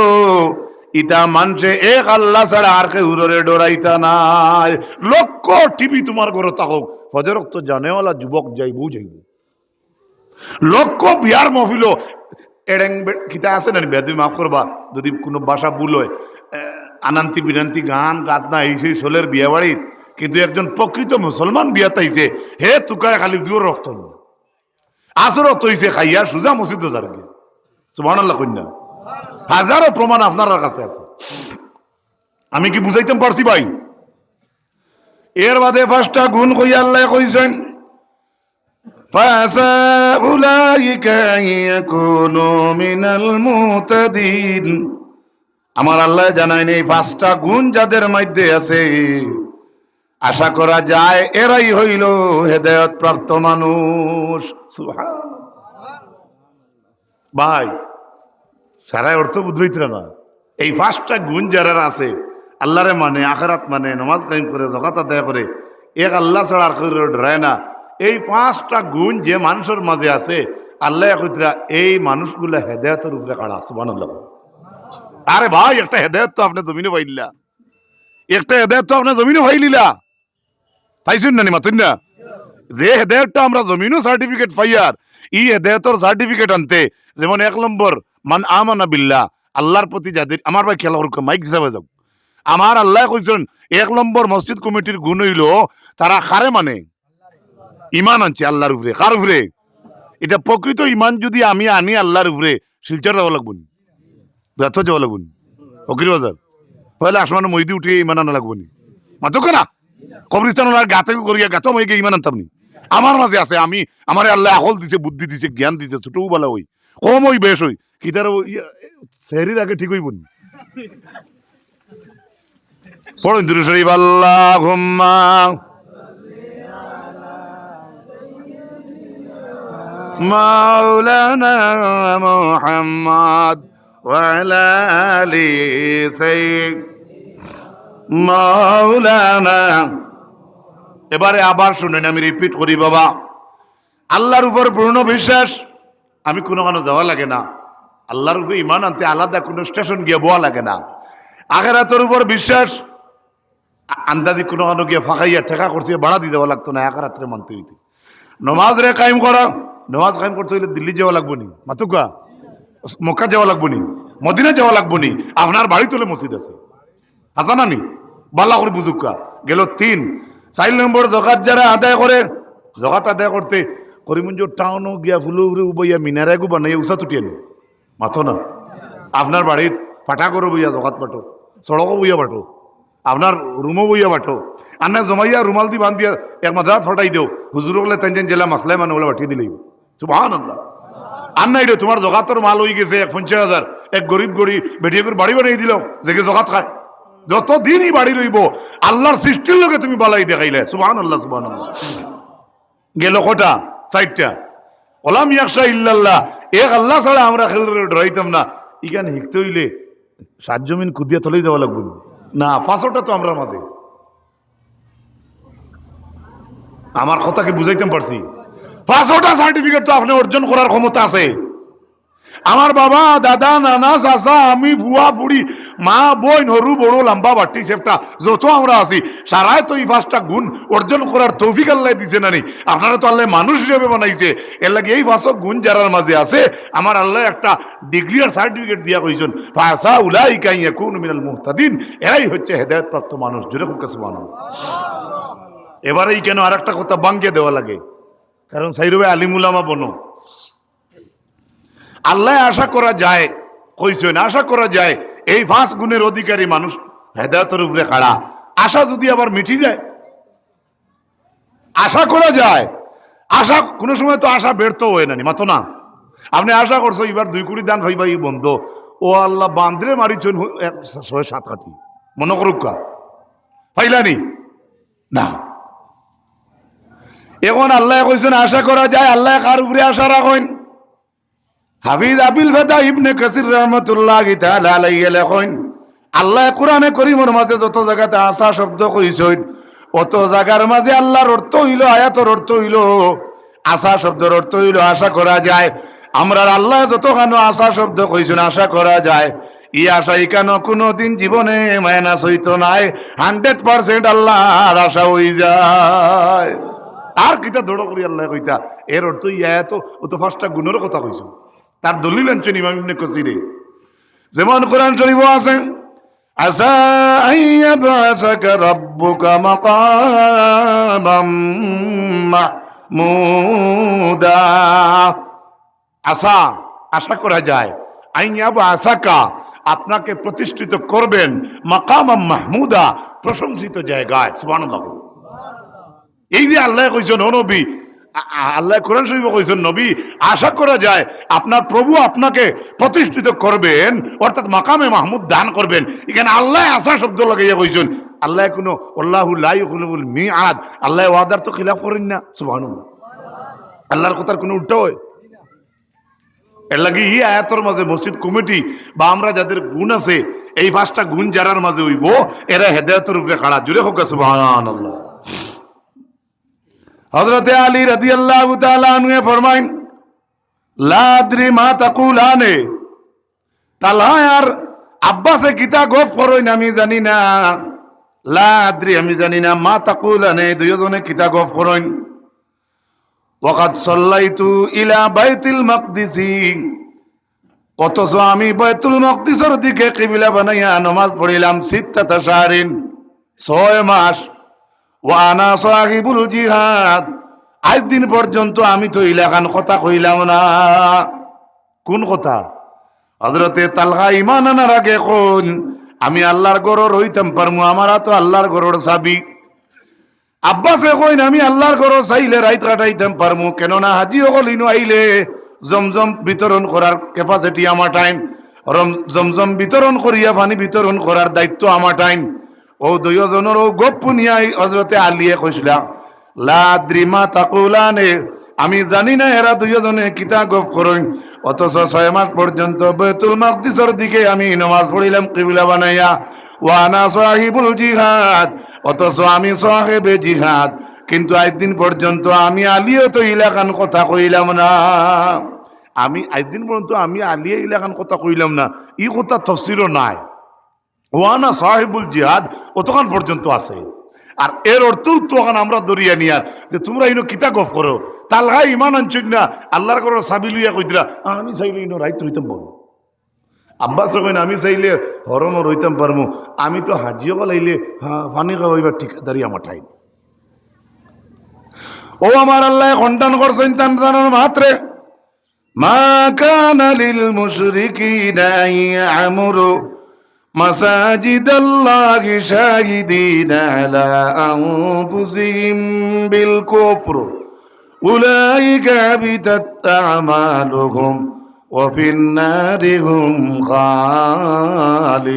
ইটা মানুষে এক আল্লাহ ছাড়া আর কেউ ডরাইতা নাই। লক্ষ টিভি তোমার ঘরে থাকুক ফজর তো জানেওয়ালা যুবক যাইব, লক্ষ বিয়ার মহফিল এডেং কিতা আছে না বেদি মাফ করবা যদি কোনো বাসা ভুল হয়, আনান্তি বিনান্তি গান রাজনা এই সেই সোলের বিয়া বাড়ির, কিন্তু একজন প্রকৃত মুসলমান বিয়া তাইছে হে তুকায় খালি জোর রক্ত আসরত হইছে খাইয়া সুজা মসজিদ যার গিয়ে। সুবহানাল্লাহ কন্যা হাজারো প্রমাণ আপনার কাছে আছে, আমি কি বুঝাইতাম পারছি ভাই? এর বাদে 5টা গুণ কই আল্লাহ কইছেন ফাসা উলাইকা ইয়াকুনু মিনাল মুতাদিন। আমার আল্লাহ জানায়নি 5টা গুণ যাদের মধ্যে আছে আশা করা যায় এরাই হইল হেদায়েত প্রাপ্ত মানুষ। সুবহানাল্লাহ ভাই সারা অর্থ বুঝাইতে না, এই 5টা গুণ যারা আছে আল্লাহরে মানে, আখিরাত মানে, নামাজ কায়েম করে, যাকাত আদায় করে, এক আল্লাহ ছাড়া আর কেউ ডরায় না, এই 5টা গুণ যে মানুষের মাঝে আছে আল্লাহ কইতরা এই মানুষগুলা হেদায়েতের উপরে খাড়া। সুবহানাল্লাহ আরে ভাই একটা হেদায়ত তো আপনি জমিনে পাইলা, একটা হেদায়ত তো আপনি জমিনে পাইলিলা, পাইছেন না নি মাতুন না? যে হেদায়তটা আমরা জমিনও সার্টিফিকেট পাইয়ার, ই হেদায়তর সার্টিফিকেট আনতে যেমন 1 নম্বর মান আমানা বিল্লাহ, আল্লাহর প্রতি যাদের, আমার ভাই খেলা করুক মাইক হিসাবে যাও, আমার আল্লাহ কইছেন 1 নম্বর মসজিদ কমিটির গুণ হইল তারা খারে মানে ইমান আনছে আল্লাহর উপরে। কার উপরে? এটা প্রকৃত ইমান যদি আমি আনি আল্লাহর উপরে, শিলচর যাওয়া লাগবো, ব্যর্থ যাওয়া লাগবো, ফকির বাজার পয়লা আসমানে মইদি উঠে ইমান আনা লাগবো নি, মাতো কেনা কবরিস্তান গাতে করিয়া গাতো মই ইমান আনতাম নি। আমার মাঝে আছে, আমি আমার আল্লাহ আকল দিছে, বুদ্ধি দিছে, জ্ঞান দিছে, ছোটও বলা হই কম হই বেশ হই কি তার সেহরির আগে ঠিক হইব নি। পড়ুন দুরূদ শরীফ, আল্লাহুম্মা মাওলানা মুহাম্মদ ওয়া আলা আলি সাইয়্যিদ মাওলানা। এবারে আবার শুনেন, আমি রিপিট করি বাবা, আল্লাহর উপর পূর্ণ বিশ্বাস, আমি কোনো যাওয়া লাগে না, আল্লাহর উপরে ইমান আনতে আলাদা কোনো স্টেশন গিয়ে বোয়া লাগে না। আখিরাতের উপর বিশ্বাস, আন্দাজি কোনো গিয়ে ফাঁকাইয়া ঠেকা করছে বাড়া দিয়ে দেওয়া লাগতো না, আখিরাতের মানতে হইতে। নমাজ রে কায়েম করা, নমাজ কায়েম করতে হইলে দিল্লি যাওয়া লাগবো নি, মাতুকা মক্কা যাওয়া লাগবো নি, মদিনা যাওয়া লাগবো নি, আপনার বাড়ি তোলে মসজিদ আছে, হাসানা নি বাল্লা করে বুঝুকা গেল। 3 4 নম্বর জকাত যারা আদায় করে, জকাত আদায় করতে করিমগঞ্জ টাউনও গিয়া ফুলো বইয়া মিনারাগু বানাইয়া উষা তুটিয়ে নি মাথো না, আপনার বাড়ির ফাটা করো বইয়া জকাত পাঠো, সড়কও বইয়া পাঠো, আপনার রুমও বইয়া পাঠো, আর না জমাইয়া রুমাল দি বান্ধিয়া এক মাদ্রাত ফটাই দেও, হুজুর বলে 3 জেলা মাসলায় মানে বলে পাঠিয়ে দিলেই সুবহানাল্লাহ। আর না এটা তোমার জকাতর মাল হয়ে গেছে 50,000, এক গরিব বেটিয়ে করে বাড়ি বানিয়ে দিল যে জকাত খায়, যতদিনই বাড়ি রইব আল্লাহর সৃষ্টির লোকে তুমি বালাই দেখাইলে সুবহানাল্লাহ সুবহানাল্লাহ। গেল কটা? 4টা। ওলাম ইয়াখশা ইল্লাল্লাহ, এক আল্লাহ ছাড়া আমরা ডরাইতাম না। ইখানে হিকতে হইলে 7 জমিন কুদিয়া তলেই যাওয়া লাগবে না, 5টা তো আমরা মাঝে। আমার কথা কি বুঝাইতাম পারছি? 5টা সার্টিফিকেট তো আপনি অর্জন করার ক্ষমতা আছে। আমার বাবা, দাদা, নানা, চাচা, আমি, বুয়া, বুড়ি, মা, বোন, হরু বড় লম্বা বাটি সেফটা যত আমরা আছি, সারাই তো এই 5টা গুণ অর্জন করার তৌফিক আল্লাহ দিছে না নি? আপনারা তো আল্লাহ মানুষ হিসেবে বানাইছে, এর লাগে এই 5 গুণ যারার মাঝে আছে আমার আল্লাহ একটা ডিগ্রি আর সার্টিফিকেট দিয়া কইছেন, ফাসা উলাইকা ইয়াকুনু মিনাল মুহতাদিন, এরাই হচ্ছে হেদায়েত প্রাপ্ত মানুষ। জোরে খুব কাছে বানানো। এবারেই কেন আর একটা কথা বাঙ্গিয়ে দেওয়া লাগে, কারণ সাইরবে আলিমুলামা বনো, আল্লাহ আশা করা যায়, কইছেন আশা করা যায় এই 5 গুণের অধিকারী মানুষ হেদায়েতের উপরে খাড়া। আশা যদি আবার মিটি যায়, আশা করা যায়, আশা কোনো সময় তো আশা ব্যর্থ হয় না, মাতো না? আপনি আশা করছো এবার 2 কোটি দান ভাই ভাই বন্ধ, ও আল্লাহ বান্দ্রে মারিছেন 6-7 কোটি, মনে করুক পাইলানি না। এখন আল্লাহ কইছেন আশা করা যায়, আল্লাহ কার উপরে আশা রাখেন? হাফিজ আবিল ফাতা ইবনে কাসির রাহমাতুল্লাহি তাআলা আলাইহি লেখেন, আল্লাহ কোরআনে করিমের মাঝে যত জায়গাতে আশা শব্দ কইছেন, অত জায়গার মাঝে আল্লাহর অর্থ হইল, আয়াতের অর্থ হইল, আশা শব্দের অর্থ হইল আশা করা যায়। আমরা আল্লাহ যতখানো আশা শব্দ কইছেন আশা করা যায়, ই আশা কেন কোনোদিন জীবনে মাইনাস হইতো নাই, 100% আল্লাহর আশা হই যায়। আর কিতা দৌড় করি আল্লাহ কইতা, এর অর্থ ইয়া তো ও তো 5টা গুণের কথা কইছো, তার দলিল আনছেন ইমাম ইবনে কাসিরে। যেমন কোরআন শরীফ আছে, আসা আইয়াবআসাকা রাব্বুকা মাকামাম মাহমুদা, আশা আশা করা যায়, আইয়াবআসাকা আপনাকে প্রতিষ্ঠিত করবেন, মাকামাম মাহমুদা প্রশংসিত জায়গায়। সুবহানাল্লাহ। এই যে আল্লাহ কইছেন ও নবী, আল্লাহ কোরআন শরীফে কইছেন নবী আশা করা যায় আপনার প্রভু আপনাকে প্রতিষ্ঠিত করবেন, অর্থাৎ মাকামে মাহমুদ দান করবেন। এখানে আল্লাহ আশা শব্দ লাগাইয়া কইছেন, আল্লাহ কোনো আল্লাহু লা ইউখলিফুল মিআদ, আল্লাহ ওয়াদার তো খিলাফ করেন না। সুবহানাল্লাহ। আল্লাহর কথার কোনো উল্টা হয়? এর লাগি এই আয়াতের মাঝে মসজিদ কমিটি বা আমরা যাদের গুণ আছে, এই 5টা গুণ যারার মাঝে হইব এরা হেদায়েতের উপরে খাড়া। জুড়ে হোক সুবহানাল্লাহ। হযরতে আলী রাদিয়াল্লাহু তাআলা আনহু ফরমাইন, লা আদরি মা তাকুলানে, তালহা আর আব্বাসে কিতা গপ করইন আমি জানি না, লা আদ্রি আমি জানি না, মা তাকুলানে দুইজনে কিতা গপ করইন। ওয়াকাদ সাল্লাইতু ইলা বাইতুল মাকদিসি, অথচ আমি বাইতুল মাকদিসের দিকে কিবলা বানাইয়া নামাজ পড়িলাম সিত্তাতা শাহরিন, 6 মাস। ওয়া আনা সাহিবুল জিহাদ, আজ দিন পর্যন্ত আমি তো ইলাকান কথা কইলাম না। কোন কথা? হযরতে তালহা ঈমান আনার আগে কোন আমি আল্লাহর ঘর হইতাম পারমু, আমারা তো আল্লাহর ঘরের চাবি। আব্বাসে কইন আমি আল্লাহর ঘর চাইলে রাইত কাটাইতাম পারমু, কেননা হাজি হলিনো আইলে জমজম বিতরণ করার ক্যাপাসিটি আমার টাইম, জমজম বিতরণ করিয়া পানি বিতরণ করার দায়িত্ব আমার টাইম। ও দুইজনের ও গপ পুনিয়াই হযরতে আলিয়ে কইছিলা লা আদ্রি মা তাকুলানে, আমি জানি না এরা দুইজনে কিতা গপ করেন। অথচ 6 মাস পর্যন্ত বাইতুল মাকদিসের দিকে আমি নামাজ পড়িলাম কিবলা বানাইয়া। ওয়া আনা সাহিবুল জিহাদ, অথচ আমি সাহেবে জিহাদ, কিন্তু আজ দিন পর্যন্ত আমি আলিও তো ইলাকান কথা কইলাম না। আমি আজ দিন পর্যন্ত আমি আলিয়ে ইলাকান কথা কইলাম না, ই কথা তাফসীরও নাই। ওয়ানা সাহিবুল জিহাদ অতক্ষণ পর্যন্ত আছে। আর এর অর্থ তখন আমরা দরিয়া নিয়ার যে তোমরা ইনো কিতা গফ করো, তালহা ঈমান আনছুক না, আল্লাহর ঘরের চাবি লইয়া কইতরা আমি চাইলে ইনো রাইত রইতাম পারবো। আব্বাস কইন আমি চাইলে হরমও রইতাম পারমু, আমি তো হাজিও লাইলে পানি খাওয়াইবার ঠিকাদারি আমার টাইম। ও আমার আল্লাহ খণ্ডন করছেন তার মাত্রে, মা কানা লিল মুশরিকিনা ইয়ামুরু মাসাজিদাল্লাহি শাহিদিনা আলা আনফুসিহিম বিল কুফর উলাইকা হাবিতাত আমালুহুম ওয়া ফিন নারি হুম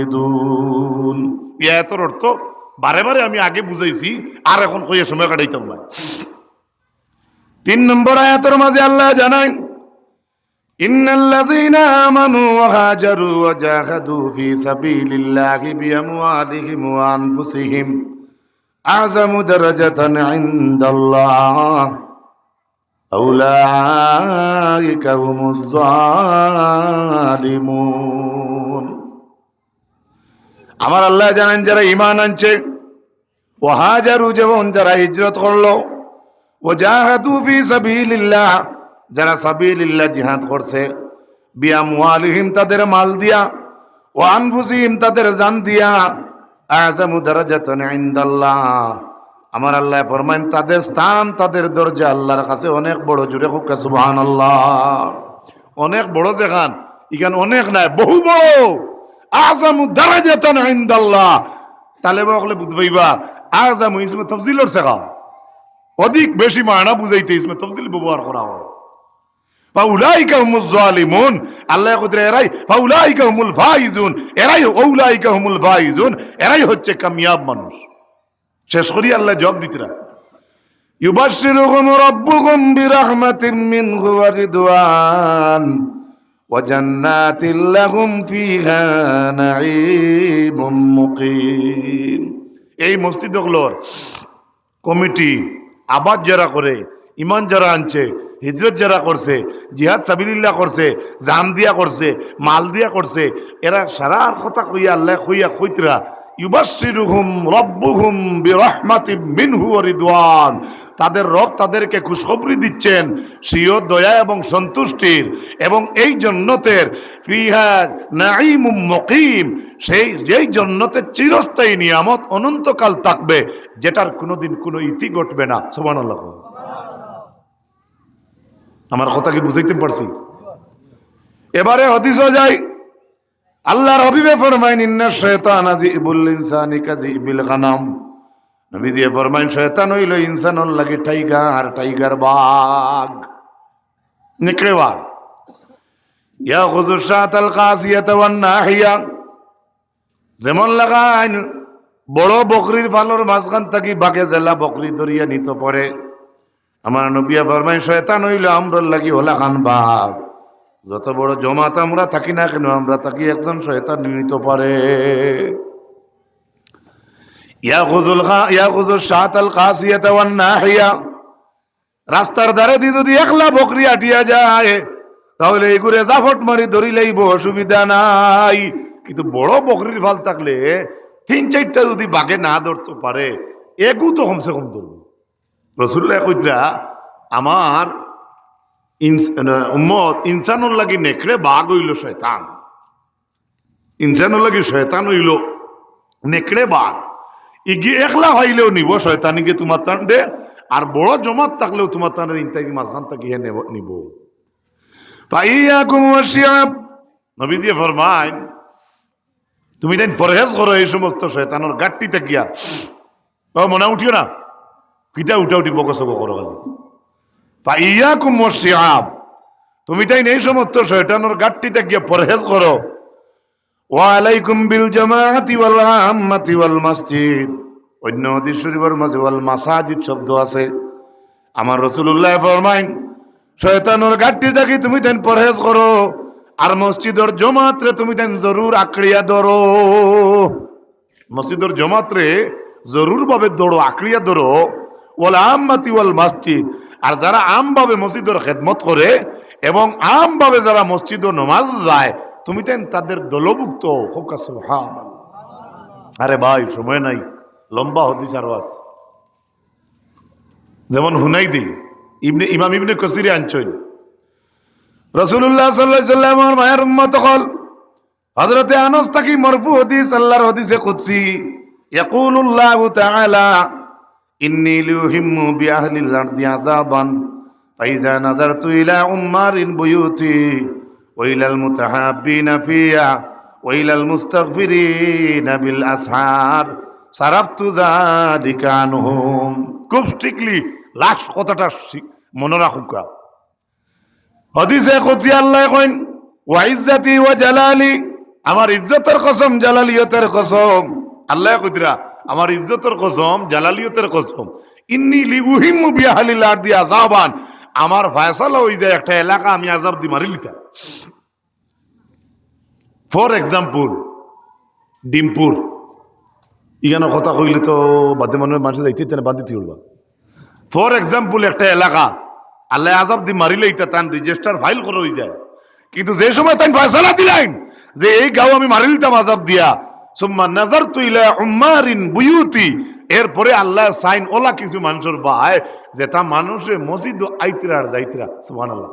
খালিদুন। এর অর্থ বারে বারে আমি আগে বুঝাইছি, আর এখন কইয়া সময় কাটাইতাম না। 3 নম্বর আয়াতের মাঝে আল্লাহ জানান, ইন্নাল্লাযীনা আমানু ওয়া হাজারু ওয়া জাহাদু ফি সাবিলিল্লাহি বিআমওয়ালিহিম ওয়া আনফুসিহিম আ'যামু দারাজাতান ইনদাল্লাহ আউলাইকা হুমুজ জালিমুন। আমার আল্লাহ জানেন যারা ঈমান আনছে, ওয়া হাজারু যেমন যারা হিজরত করলো, ওয়া জাহাদু ফি সাবিলিল্লাহ যারা সাবিলিল্লাহ জিহাদ করছে, বিআমওয়ালিহিম তাদের মাল দিয়া, ওয়া আনফুসিহিম তাদের জান দিয়া, আ'যামু দারাজাতান ইনদাল্লাহ আমার আল্লাহ ফরমান তাদের স্থান তাদের দরজা আল্লাহর কাছে অনেক বড়। জুড়ে হোক সুবহানাল্লাহ। অনেক বড় যেখান এখানে অনেক নাই, বহু বড়। আ'যামু দারাজাতান ইনদাল্লাহ তাহলে বকলে বুঝবাইবা আ'যামু ইসমে তাফজিলর শেখা অধিক বেশি মানা বুঝাইতে ইসমে তাফজিল ব্যবহার করা হয়। ফাউলাইকা হুমুজ জালিমুন আল্লাহ কইরা এরাই ফাউলাইকা হুমুল ফাইজুন, এরাই আউলাইকা হুমুল ফাইজুন, এরাই হচ্ছে কামিয়াব মানুষ। শেষ করি আল্লাহ জবাব দিতরা, ইউবাশশিরুহুম রাব্বুহুম বিরাহমাতিন মিনহু ওয়া রিদওয়ান ওয়া জান্নাতিন লাহুম ফিহা নাঈমুম মুকিম। এই মসজিদগুলোর কমিটি আবাদ যারা করে, ঈমান যারা আনছে, হিজরত যারা করছে, জিহাদ সাবিলিল্লাহ করছে, জান দিয়া করছে, মাল দিয়া করছে, এরা সারার কথা কইয়া আল্লাহ কইতরা ইউবাশশিরুহুম রাব্বুহুম বিরাহমাতিন মিনহু ওয়া রিদওয়ান, তাদের রব তাদেরকে খুশখবরি দিচ্ছেন স্বীয় দয়া এবং সন্তুষ্টির, এবং এই জান্নাতের ফিহা নাঈমুম মুকিম, সেই যেই জান্নাতের চিরস্থায়ী নিয়ামত অনন্তকাল থাকবে, যেটার কোনোদিন কোনো ইতি ঘটবে না। সুবহানাল্লাহ। আমার কথা কি বুঝাইতে পারছি? এবারে হাদিসে যাই, আল্লাহর হাবিবে ফরমাইন ইন্না শাইতানা যিবুল ইনসানি কাযিবিল গানাম, নবীজি ফরমাইন শয়তান হইল ইনসানর লাগে টাইগার, টাইগার বাঘ, নেকড়ে বাঘ। ইয়াখুযু শাতাল কাসিয়াতা ওয়ান নাহিয়া, যেমন লাগাইন বড় বকরির ফালর মাঝখান থাকি বাঘে জেলা বকরি ধরিয়া নিত পড়ে, আমার নবী ফরমাইন শয়তান হইল আমরার লাগি ওলা খান বাঘ। যত বড় জমাত আমরা থাকি না কেন, আমরা থাকি একজন শয়তান নিতে পারে। ইয়াখুযু শাতাল কাসিয়াতা ওয়ান নাহিয়া, রাস্তার ধারে দিয়ে যদি একলা বকরি আটিয়া যায় তাহলে এগুলো জাফট মারি ধরি লইব, অসুবিধা নাই। কিন্তু বড় বকরির ভাল থাকলে 3-4টা যদি বাঘে না ধরতে পারে এগু তো কমসে কম ধরবে। রাসূলুল্লাহ কইতরা আমার উম্মত ইনসানুর লাগি নেকড়ে বাঘ হইল শয়তান, ইনসানুর লাগি শয়তান হইল নেকড়ে বাঘ। ইগি একলা হইলেও নিব শয়তানিকে তোমার টানবে, আর বড় জমাত থাকলেও তোমার টানের ইনতাকি মাঝখান থেকে নিব। ফাইয়াকুম ওয়াশিয়াব, নবীজি ফরমায় তুমি দেন পরহেজ করো এই সমস্ত শয়তানের গাট্টিতে গিয়া। মনে উঠিও না কিতা উঠা উঠি বকসক করো খালি। ফাইয়াকুম ওয়াশিয়াব, তুমি তাই এই সমস্ত শয়তানের গাট্টিতে গিয়া পরহেজ করো। ওয়া আলাইকুম বিল জামাআতি ওয়াল আম্মাতি ওয়াল মসজিদ, অন্য হাদিস শরীফের মাঝে ওয়াল মাসাজিদ শব্দ আছে। আমার রাসূলুল্লাহ ফরমায় শয়তানের গাট্টি থেকে তুমি দেন পরহেজ করো, আর মসজিদের জমাতরে তুমি দেন জরুর আঁকড়িয়া ধরো। মসজিদের জমাতরে জরুর ভাবে দৌড়ো, আঁকড়িয়া ধরো। ওয়াল আম্মাতি ওয়াল মসজিদ, আর যারা আমভাবে মসজিদের খেদমত করে এবং আমভাবে যারা মসজিদ নামাজ যায় তুমি তেন তাদের দলভুক্ত। আরে ভাই সময় নাই, লম্বা হাদিস আরো আছে। যেমন হুনাইদি ইমাম ইবনে কাসির আনছেন রাসূলুল্লাহ সাল্লাল্লাহু আলাইহি ওয়াসাল্লামের মায়ের উম্মত হল হযরতে আনাস তাকি মারফু হাদিস, আল্লাহর হাদিসে কুদসি, ইয়াকুলুল্লাহু তাআলা ইন্নী লিউহিম্মু বিআহলিল আরদি আযাবান ফাইযা নাযারতু ইলা উম্মারিন বুয়ুতি ওয়া ইলাল মুতাহাব্বিনা ফিয়া ওয়া ইলাল মুস্তাগফিরিনা বিল আসহার সারাফতু যালিকা আনহুম। খুব স্ট্রিক্টলি লাস্ট কথাটা মনে রাখুকা। হাদিসে কুদসি আল্লাহ কইন ওয়া ইজ্জতি ওয়া জালালি, আমার ইজ্জতের কসম জালালিয়তের কসম, আল্লাহ কইতরা আমার ইজ্জতের কসম জালালিয়তের কসম, ইন্নী লিউহিম্মু বিআহলিল আরদি আযাবান, আমার ফয়সালা হই যায় একটা এলাকা আমি আযাব দি মারি লিতা। ফর এক্সাম্পল ডিমপুর, ইগানো কথা কইলে তো বাদে মানুষ যাইতে না বাদ দিতে উঠবা। ফর এক্সাম্পল একটা এলাকা আল্লাহ আযাব দি মারিলে ইতা তান রেজিস্টার ফাইল করা হয়ে যায়, কিন্তু যে সময় তাই ফয়সালা দিলেন যে এই গাঁও আমি মারি লিতাম আযাব দিয়া, সুম্মা নাযারতু ইলা উম্মারিন বুয়ুতি, এরপরে আল্লাহ সাইন ওলা কিছু মানুষের বাই যেটা মানুষে মসজিদ আইতরা আর যাইতরা। সুবহানাল্লাহ,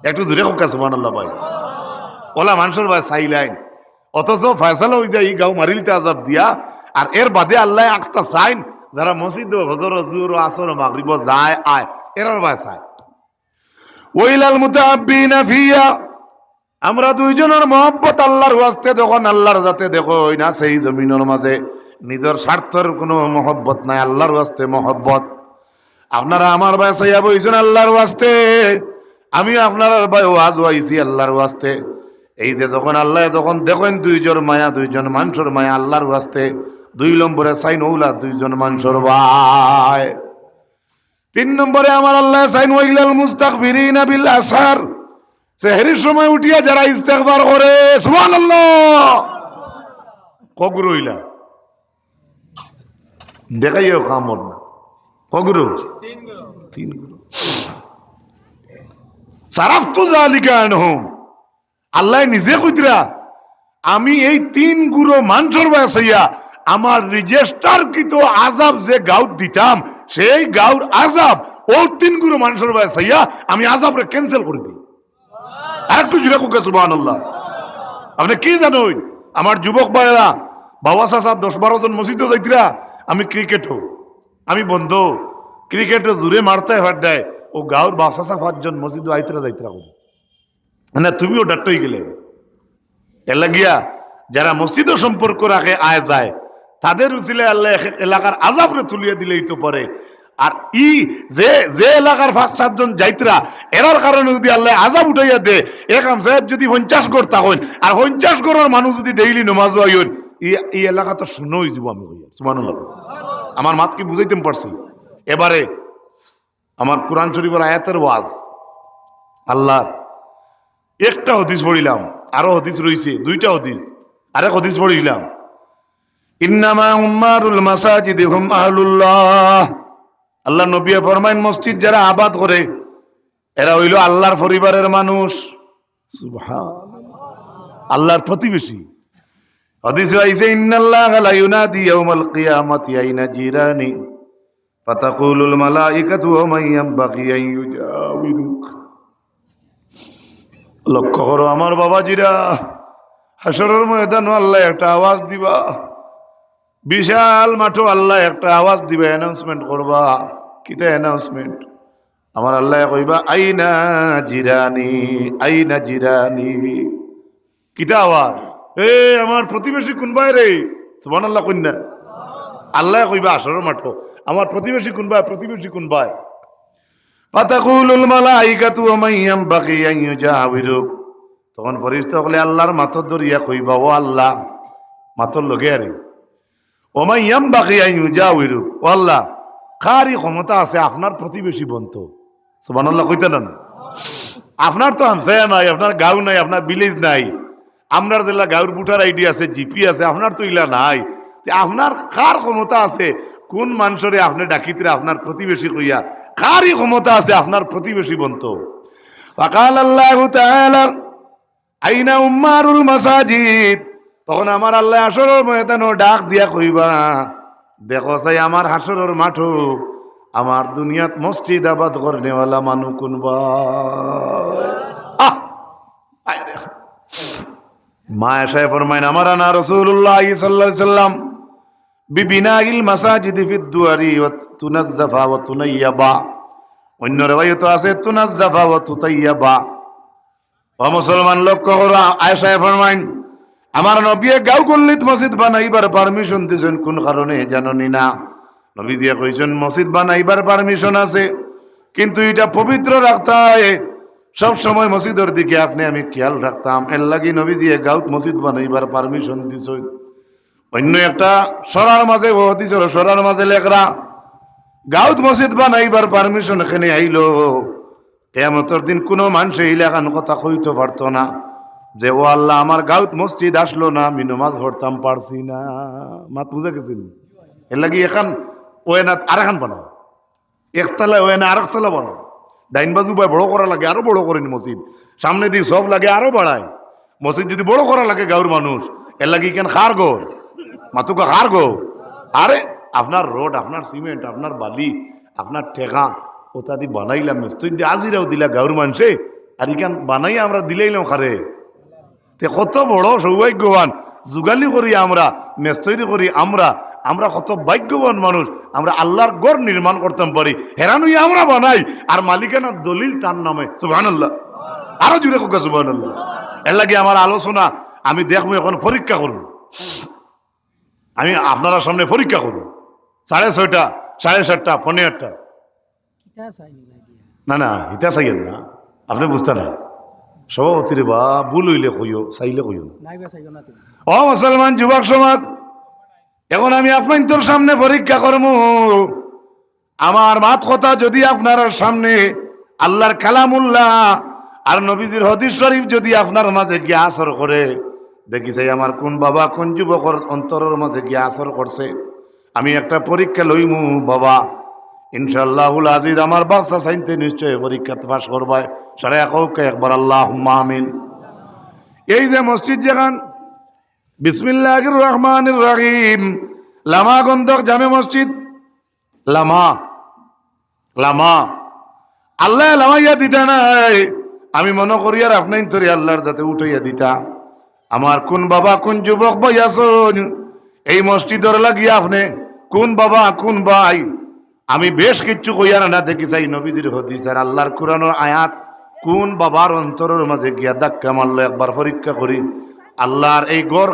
একটু জোরে হোক সুবহানাল্লাহ ভাই। ওলা মানুষের বাই সাইলাইন, অথচ ফয়সালা হয়ে যায় এই গাঁও মারি লিতে আযাব দিয়া, আর এর বাদে আল্লাহ আখতা সাইন যারা মসজিদ হজর জুর আসর মাগরিব যায় আয় এরার বাই সাই। ওয়াইলাল মুতাআব্বিনা ফিয়া, আমরা দুইজনের মহব্বত আল্লাহর ওয়াস্তে যখন আল্লাহর যাতে দেখো না সেই জমিনের মাঝে নিজের স্বার্থের কোনো মহব্বত নাই, আল্লাহর ওয়াস্তে মহব্বত। আপনারা আমার ভাই সাইয়া বইছেন আল্লাহর ওয়াস্তে, আমি আপনার ভাই ওয়াজ হইছি আল্লাহর ওয়াস্তে। এই যে যখন আল্লাহ যখন দেখেন দুইজন মায়া, দুইজন মানুষের মায়া আল্লাহর ওয়াস্তে, 2 নম্বরে সাইন ওলা দুইজন মানুষের ভাই। 3 নম্বরে আমার আল্লাহ সাইন ওয়াইলাল মুস্তাগফিরিনা বিল আসহার, সেহরির সময় উঠিয়া যারা ইস্তেগফার করে। সুবহানাল্লাহ, কগুরু হইলা দেখাইও কামর না, কগুরু 3 গুরু। সারাফতু যালিকা আনহুম, আল্লাহ নিজে কইতরা আমি এই 3 গুরু মানুষের বাসাইয়া আমার রেজিস্টার কৃত আযাব যে গাউত দিতাম সেই গাউর আযাব ও 3 গুরু মানুষের বাসাইয়া আমি আযাবরে ক্যান্সেল করে দিই। আর একটু জুড়ে কুকে সুবহানাল্লাহ। আপনি কি জানেন আমার যুবক ভাইরা বাবা চাচা 10-12 জন মসজিদে যাইতরা, আমি ক্রিকেটও আমি বন্ধ ক্রিকেটও জুড়ে মারতে হাড্ডায় ও গাঁর বাবা চাচা 5 জন মসজিদে আইতরা যাইতরা না, তুমিও ডাক্তারই গেলে এর লাগিয়া যারা মসজিদ সম্পর্ক রাখে আয় যায় তাদের উচিলে আল্লাহ এলাকার আযাবরে তুলিয়ে দিলেই তো পারে। আর ই যে যে এলাকার 5-7 জন যাইতরা এরার কারণে যদি আল্লাহ আযাব উঠাইয়া দে, একাম সাহেব যদি 50 গড় থাকেন আর 50 গড়ের মানুষ যদি ডেইলি নামাজ আইন, এই এলাকা তো শূন্য হয়ে যাব। আমি সুবহানাল্লাহ, আমার মাত কি বুঝাইতে পারছি? এবারে আমার কোরআন শরীফের আয়াতের ওয়াজ আল্লাহর একটা হাদিস পড়িলাম, আরো হাদিস রয়েছে 2টা হাদিস, আরেক হাদিস পড়িলাম ইন্নামা উম্মারুল মাসাজিদ হুম আহলুল্লাহ। আল্লাহ নবী ফরমায়েন মসজিদ যারা আবাদ করে এরা হইল আল্লাহর পরিবারের মানুষ। সুবহানাল্লাহ, আল্লাহর প্রতিবেশী। হাদিসে আইছে ইন্নাল্লাহা লা ইউনাদি ইয়াউমাল কিয়ামাতি আইনা জিরানি ফাতাকুলুল মালাইকাতু ওয়া মান ইয়ানবাগি আন ইউজাউরুক। লক্ষ্য করো আমার বাবাজিরা, হাসরের ময়দানে আল্লাহ একটা আওয়াজ দিবা, বিশাল মাঠে আল্লাহ একটা আওয়াজ দিবা, অ্যানাউন্সমেন্ট করবা। কিতা অ্যানাউন্সমেন্ট? আমার আল্লাহ কইবা আইনা জিরানি, আইনা জিরানি। কিতা আওয়াজ? এ আমার প্রতিবেশী কোনবাই রে? সুবহানাল্লাহ কইনা। আল্লাহ কইবা হাসরের মাঠে আমার প্রতিবেশী কোনবাই, প্রতিবেশী কোনবাই। ফাতাকুলুল মালাইকাতু ওয়া মান ইয়ানবাগি আন ইউজাউরুক। তখন ফেরেশতা হলে আল্লাহর মাথা ধরিয়া কইবা, ও আল্লাহ, মাথর লগে আরে, ও মান ইয়ানবাগি আন ইউজাউরুক, ও আল্লাহ, কারি ক্ষমতা আছে আপনার প্রতিবেশী বন্ত? সুবহানাল্লাহ কইতে না? আপনার তো হামসায়া নাই, আপনার গাঁও নাই, আপনার ভিলেজ নাই। আপনার জেলা গাঁওর বুটার আইডি আছে, জিপি আছে, আপনার তো ইলা নাই। আপনার কার ক্ষমতা আছে কোন মানুষরে আপনি ডাকিতে আপনার প্রতিবেশী কইয়া? কারই ক্ষমতা আছে আপনার প্রতিবেশী বন্ত? ফাকাল আল্লাহু তাআলা আইনা উম্মারুল মাসাজিদ। তখন আমার আল্লাহ হাসরের ময়দানে ডাক দিয়া কইবা, দেখো চাই আমার হাসরের মাঠো আমার দুনিয়াত মসজিদ আবাদ করনেওয়ালা মানু কোনবা? মা এসায় ফরমাইন, আমার আনা রাসূলুল্লাহ সাল্লাল্লাহু আলাইহি সাল্লাম বিবিনাইল মাসাজিদি ফিদ দুয়ারি ওয়া তুনাজ্জাফা ওয়া তুনাইয়াবা। অন্য রিওয়ায়াত আছে তুনাজ্জাফা ওয়া তুতাইয়াবা। ও মুসলমান, লক্ষ্য করো, আয়েশা ফরমাইন, আমার নবী গাঁও গল্লিত মসজিদ বানাইবার পারমিশন দিয়েছেন কোন কারণে জাননি না? নবীজি কইছেন মসজিদ বানাইবার পারমিশন আছে, কিন্তু এটা পবিত্র রাখতে হয়। সব সময় মসজিদের দিকে আপনি আমি খেয়াল রাখতাম, এর লাগি নবীজি গাঁত মসজিদ বানাইবার পারমিশন দিয়েছেন। অন্য একটা সরার মাঝে ও দিছিল, সরার মাঝে লেখরা গাঁত মসজিদ বানাইবার পারমিশন এখানে আইলো। কিয়ামতের দিন কোনো মানুষ এই লেখান কথা কইতে পারতো না যে ও আল্লাহ আমার গাঁত মসজিদ আসলো না, আমি নমাজ পড়তাম পারছি না। মাত বুঝে গেছেন? এর লাগি এখন ওয়েনা আর এখন বানাও, একতলা ওয়েনা আর একতলা বানাও। ডাইন বাজু বাই বড় করা লাগে, আরো বড় করেন মসজিদ। সামনে দিয়ে সব লাগে, আরো বাড়ায়। মসজিদ যদি বড় করা লাগে গাঁর মানুষ, এর লাগি কেন খার গো মাতুকা খার গো? আরে আপনার রোড, আপনার সিমেন্ট, আপনার বালি, আপনার ঠেকা ওটা দিয়ে বানাইলাম, মিস্ত্রি আজিরাও দিলা গাঁর মানুষে, আর ইখান বানাই আমরা দিলাইলাম খারে। তে কত বড় সৌভাগ্যবান, যুগালি করি আমরা, মেস্তরি করি আমরা, আমরা কত ভাগ্যবান মানুষ, আমরা আল্লাহর গড় নির্মাণ করতাম পারি। হেরানুই আমরা বানাই, আর মালিকানার দলিল তার নামে। সুবহানাল্লাহ, আরো জুড়ে কোকা সুবহানাল্লাহ। এর লাগে আমার আলোচনা আমি দেখবো, এখন পরীক্ষা করব, আমি আপনারা সামনে পরীক্ষা করব। 6:30, 7:30, 7:45। না না, হিতা চাইয়েন না, আপনি বুঝতে না। সভাপতিরে বা ভুল হইলে কইও, চাইলে কইও। ও মুসলমান যুবক সমাজ, এখন আমি আপনার সামনে পরীক্ষা করবো। আমার মাত কথা যদি আপনার সামনে আল্লাহর কালামুল্লাহ আর নবীজির হাদিস শরীফ যদি আপনার মাঝে গিয়ে আসর করে, দেখি চাই আমার কোন বাবা কোন যুবকর অন্তরের মাঝে গিয়ে আসর করছে। আমি একটা পরীক্ষা লইমু বাবা, ইনশাআল্লাহুল আজিজ আমার বাচ্চা চাইতে নিশ্চয় পরীক্ষা পাস করবায়। সারা একবার আল্লাহুম্মা আমিন। এই যে মসজিদ যেখান বিসমিল্লাহির রহমানির রহিম, লামা গন্ধক জামে মসজিদ, লামা লামা আল্লাহ লামাইয়া দিতা নাই। আমি মনে করি আর আপনার তরি আল্লাহর যাতে উঠাইয়া দিতা। আমার কোন বাবা কোন যুবক ভাই আসুন এই মসজিদর লাগিয়া, আপনি কোন বাবা কোন ভাই, আমি বেশ কিচ্ছু কইয়ার না দেখি চাই নবীজির হাদিস আর আল্লাহর কোরআনের আয়াত কোন বাবার অন্তরের মাঝে গিয়া ধাক্কা মারলো, একবার পরীক্ষা করি। আল্লাহর এই গড়